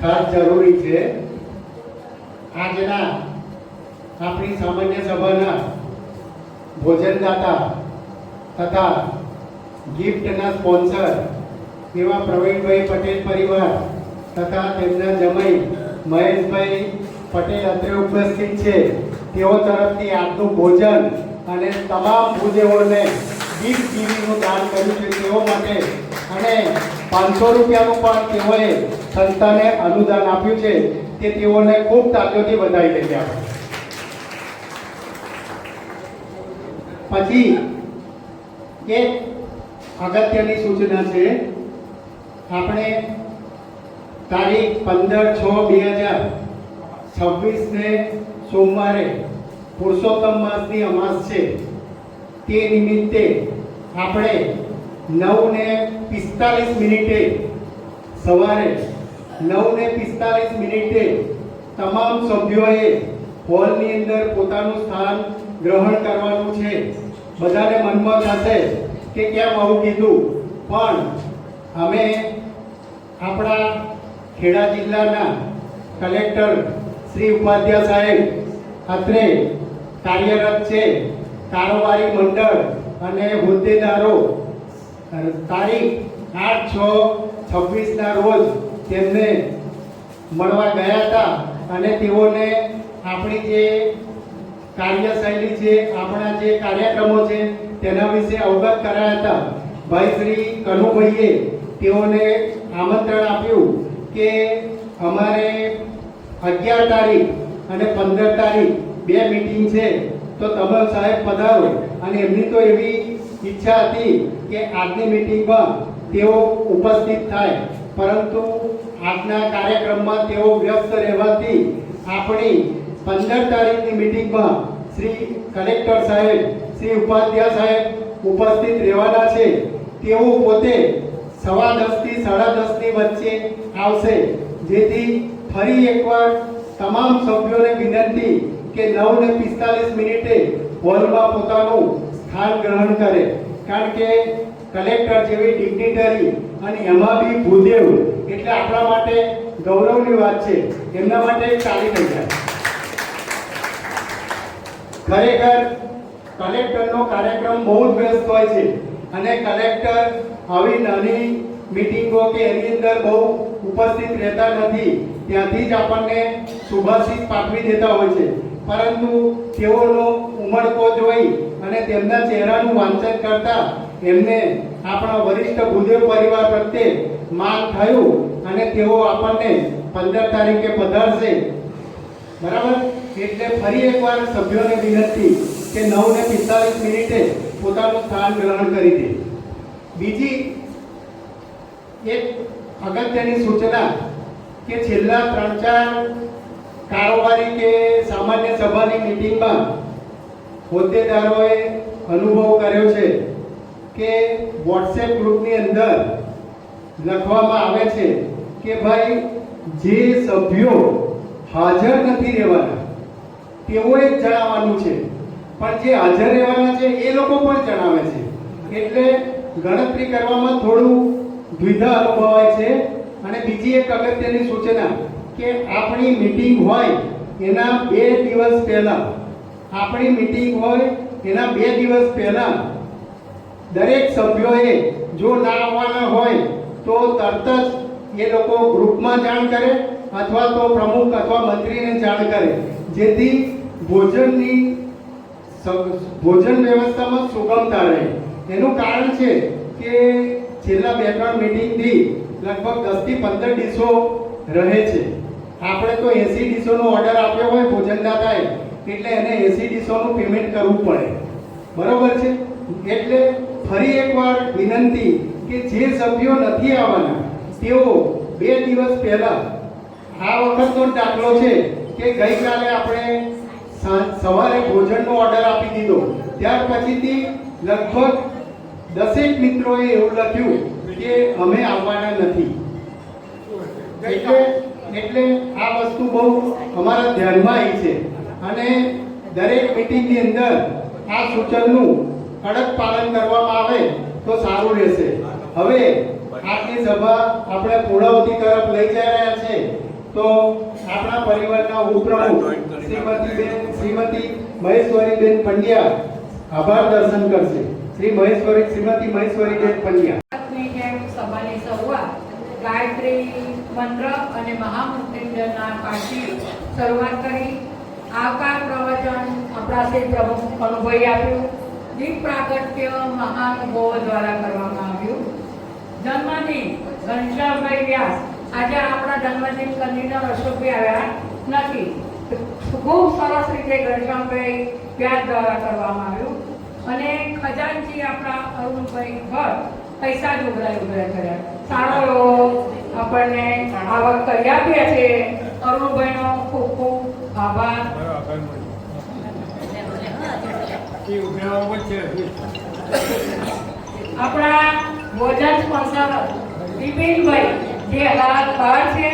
ખાસ જરૂરી છે. આજના આપણી સામાન્ય સભાના ભોજનદાતા તથા ગિફ્ટના સ્પોન્સર એવા પ્રવીણભાઈ પટેલ પરિવાર તથા તેમના જમાઈ મહેશભાઈ પટેલ અત્રે ઉપસ્થિત છે. તેઓ તરફથી આજનું ભોજન અને તમામ ભૂદેવોને ગિફ્ટ ટીવીનું દાન કર્યું છે તેઓ માટે, અને 500 રૂપિયાનું પણ તેઓએ સંસ્થાને અનુદાન આપ્યું છે, તે તેઓને ખૂબ તાલીઓથી વધાવી લઈએ આપણે. પછી એક અગત્યની સૂચના છે. આપણે તારીખ 15/6/2026 ને સોમવારે પુરુષોત્તમ માસની અમાસ છે. તે નિમિત્તે આપણે 9:45 સવારે 9:45 તમામ સભ્યોએ હોલની અંદર પોતાનું સ્થાન ગ્રહણ કરવાનું છે. બધાને મનમાં થશે કે કેમ આવું કીધું, પણ અમે આપણા ખેડા જિલ્લાના કલેક્ટર શ્રી ઉપાધ્યાય સાહેબ અત્રે કાર્યરત છે. કારોબારી મંડળ અને હોદ્દેદારો તારીખ 8/6/26 ના રોજ તેમને મળવા ગયા હતા અને તેઓને આપણી જે કાર્યશૈલી છે, આપણા જે કાર્યક્રમો છે તેના વિશે અવગત કરાયા હતા. ભાઈ શ્રી કનુભાઈએ તેઓને આમંત્રણ આપ્યું કે અમારે 11 તારીખ અને 15 તારીખ 2 મીટિંગ છે, તો તમે સાહેબ પધારો. અને એમની તો એવી ઈચ્છા હતી કે આજની મીટિંગમાં તેઓ ઉપસ્થિત થાય, પરંતુ આજના કાર્યક્રમમાં તેઓ વ્યસ્ત રહેવાથી આપણી 15 તારીખની મીટિંગમાં શ્રી કલેક્ટર સાહેબ, શ્રી ઉપાધ્યાય સાહેબ ઉપસ્થિત રહેવાના છે. તેઓ પોતે 10:15 થી 10:30 ની વચ્ચે આવશે, જેથી ફરી એકવાર તમામ સભ્યોને વિનંતી કે 9:45 હોલમાં પોતાનું સ્થાન ગ્રહણ કરે. કારણ કે કલેક્ટર જેવી ડિગ્નિટરી અને એમાં બી ભૂદેવ એટલે આપણા માટે ગૌરવની વાત છે. એમના માટે તાળી થઈ જાય. ખરેખર કલેક્ટરનો કાર્યક્રમ બહુ જ વ્યસ્ત હોય છે અને કલેક્ટર આવી નાની મીટિંગો કે એની અંદર બહુ ઉપસ્થિત રહેતા નથી. ત્યાંથી જ આપણને શુભાશીષ પાઠવી દેતા હોય છે, પરંતુ તેઓનો ઉમળકો જોઈ અને તેમના ચહેરાનું વાંચન કરતા એમને આપણા વરિષ્ઠ ભૂદેવ પરિવાર પ્રત્યે માન થયું અને તેઓ આપણને 15 તારીખે પધારશે. બરાબર? એટલે ફરી એકવાર સભ્યોને વિનંતી કે 9:45 પોતાનું સ્થાન ગ્રહણ કરી દે. બીજી એક અગત્યની સૂચના કે છેલ્લા 3-4 કારોબારી કે સામાન્ય સભાની મિટિંગમાં હોદ્દેદારોએ અનુભવ કર્યો છે કે વોટ્સએપ ગ્રુપની અંદર લખવામાં આવે છે કે ભાઈ જે સભ્યો હાજર નથી રહેવાના તેઓએ જ જણાવવાનું છે, પણ જે હાજર રહેવાના છે એ લોકો પણ જણાવે છે, એટલે ગણતરી કરવામાં થોડું દ્વિધા અનુભવાય છે. અને બીજી એક અગત્યની સૂચના કે આપણી મીટિંગ હોય એના 2 દિવસ પહેલા દરેક સભ્યોએ જો ના આવવાના હોય તો તરત જ એ લોકો ગ્રુપમાં જાણ કરે અથવા તો પ્રમુખ અથવા મંત્રીને જાણ કરે, જેથી ભોજન વ્યવસ્થામાં સુગમતા રહે. એનું કારણ છે કે છેલ્લા 2-3 મીટિંગથી લગભગ 10 થી 15 ડીશો રહે છે. આપણે તો 80 ડીશોનો ઓર્ડર આપ્યો હોય ભોજનદાતાએ, એટલે એને 80 ડીશોનું પેમેન્ટ કરવું પડે, બરોબર છે. એટલે ફરી એકવાર વિનંતી કે જે સભ્યો નથી આવવાના તેઓ 2 દિવસ પહેલા, આ વખતનો દાખલો છે કે ગઈકાલે આપણે સવારે ભોજનનો ઓર્ડર આપી દીધો, ત્યાર પછીથી લગભગ 10 મિત્રોએ એવું લખ્યું કે અમે આવવાના નથી. એટલે આ વસ્તુ બહુ અમારા ધ્યાનમાં આવી છે અને દરેક મીટિંગની અંદર આ સૂચનનું કડક પાલન કરવામાં આવે તો સારું રહેશે. હવે આજની સભા આપણે પૂર્ણાવતિ તરફ લઈ જઈ રહ્યા છે, તો આપણા પરિવારના ઉપપ્રમુખ શ્રીમતી મહેશ્વરીબેન પંડ્યા આભાર દર્શન કરશે. શ્રીમતી મહેશ્વરીબેન પંડ્યા. સભાની શરૂઆત ગાયત્રી મંત્ર અને મહામૃત્યુંજયના પાઠથી શરૂઆત કરી. આવકાર પ્રવચન આપણા શ્રી પ્રમુખ અનુભાઈ આપ્યું. દીપ પ્રાગટ્ય મહાનુભાવો દ્વારા કરવામાં આવ્યું. જન્મદિન ઘનશ્યામભાઈ વ્યાસ, આજે આપણા જન્મદિન કન્વીનર અશોકભાઈ આવ્યા નથી, ખૂબ સરસ રીતે ઘનશ્યામભાઈ વ્યાસ દ્વારા કરવામાં આવ્યું. અને ખજાનચી આપણા અરુણભાઈ ભટ્ટ પૈસા ઉઘરાય કર્યા, સારો એવો આપણને આવક કરી આપ્યા છે. અરુણભાઈનો ખૂબ ખૂબ આભાર. આપણા ભોજન સ્પોન્સર બિપિનભાઈ જે હાલ બહાર છે,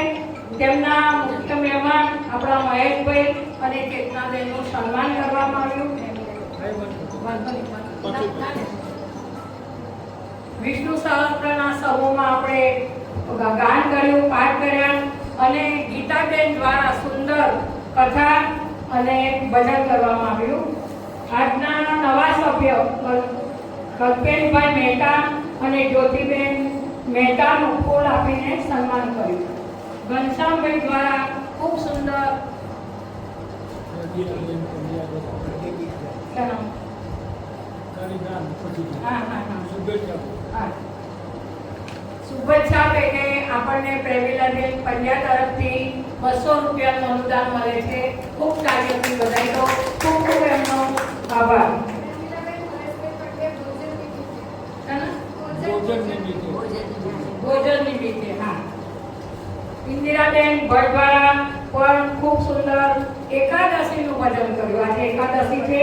તેમના મુખ્ય મહેમાન આપણા મહેશભાઈ અને ચેતનાબેનનું સન્માન કરવામાં આવ્યું. વિષ્ણુ સહસ્ત્રના સમૂહમાં આપણે ગાન કર્યું, પાઠ કર્યા અને ગીતાબેન દ્વારા સુંદર કથા અને ભજન કરવામાં આવ્યું. આજના નવા સભ્ય કલ્પેશભાઈ મહેતા અને જ્યોતિબેન મહેતાનું ફૂલ આપીને સન્માન કર્યું. ઘનશ્યામભાઈ દ્વારા ખૂબ સુંદર શુભેચ્છા પેટે આપણને પ્રેમીલાબેન પંડ્યા તરફથી 200 રૂપિયાનું અનુદાન મળે છે. ખૂબ કાર્યથી બધાઈ તો ખૂબ ખૂબ એમનો આભાર. ભોજન નિમિત્તે હા. ઇન્દિરાબેન ભટ્ટ દ્વારા પણ ખૂબ સુંદર એકાદશીનું ભજન કર્યું. આજે એકાદશી છે,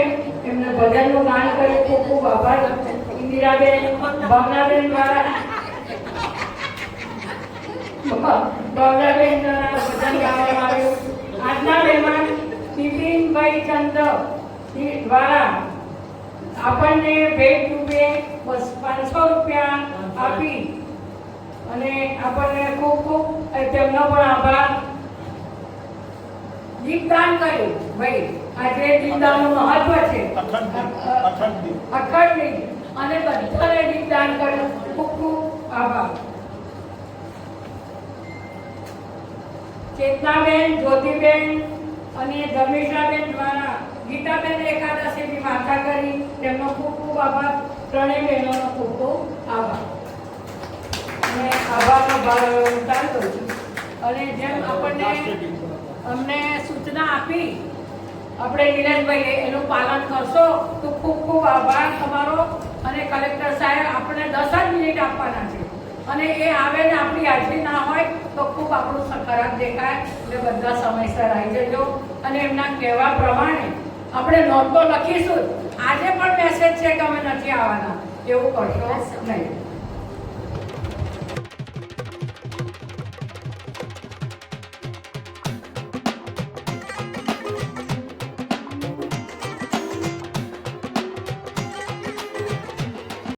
એમને ભજનનું ગાન કર્યું. ખૂબ ખૂબ આભાર ઇન્દિરાબેન. ભાવનાબેન દ્વારા ભજન ગાવામાં આવ્યું. આજના મહેમાન બિપિનભાઈ ચંદ્ર દ્વારા આપણને ભેટ રૂપે 500 રૂપિયા આપી અને આપણને ખૂબ ખૂબ તેમનો પણ આભાર. દીપદાન કર્યું ભાઈ, આજે દીપદાનનું મહત્વ છે, અખંડ દીપ, અને બધાને દીપદાન કર્યું. ખૂબ ખૂબ આભાર. ચેતનાબેન, જ્યોતિબેન અને ધર્મેશાબેન દ્વારા ગીતાબેન એકાદશીની વાર્તા કરી, તેમનો ખૂબ ખૂબ આભાર. ત્રણેય બહેનોનો ખૂબ ખૂબ આભાર. અને આભારનો ભાવ ઉતાર કરું છું. અને જેમ અમને સૂચના આપી આપણે નિલેશભાઈએ, એનું પાલન કરશો તો ખૂબ ખૂબ આભાર તમારો. અને કલેક્ટર સાહેબ આપણે 10 જ મિનિટ આપવાના છે અને એ આવે ને આપણી હાજરી ના હોય તો ખૂબ આપણું ખરાબ દેખાય. એટલે બધા સમયસર આવી જજો અને એમના કહેવા પ્રમાણે આપણે નોટ તો લખીશું. આજે પણ મેસેજ છે કે અમે નથી આવવાના એવું કરશો નહીં.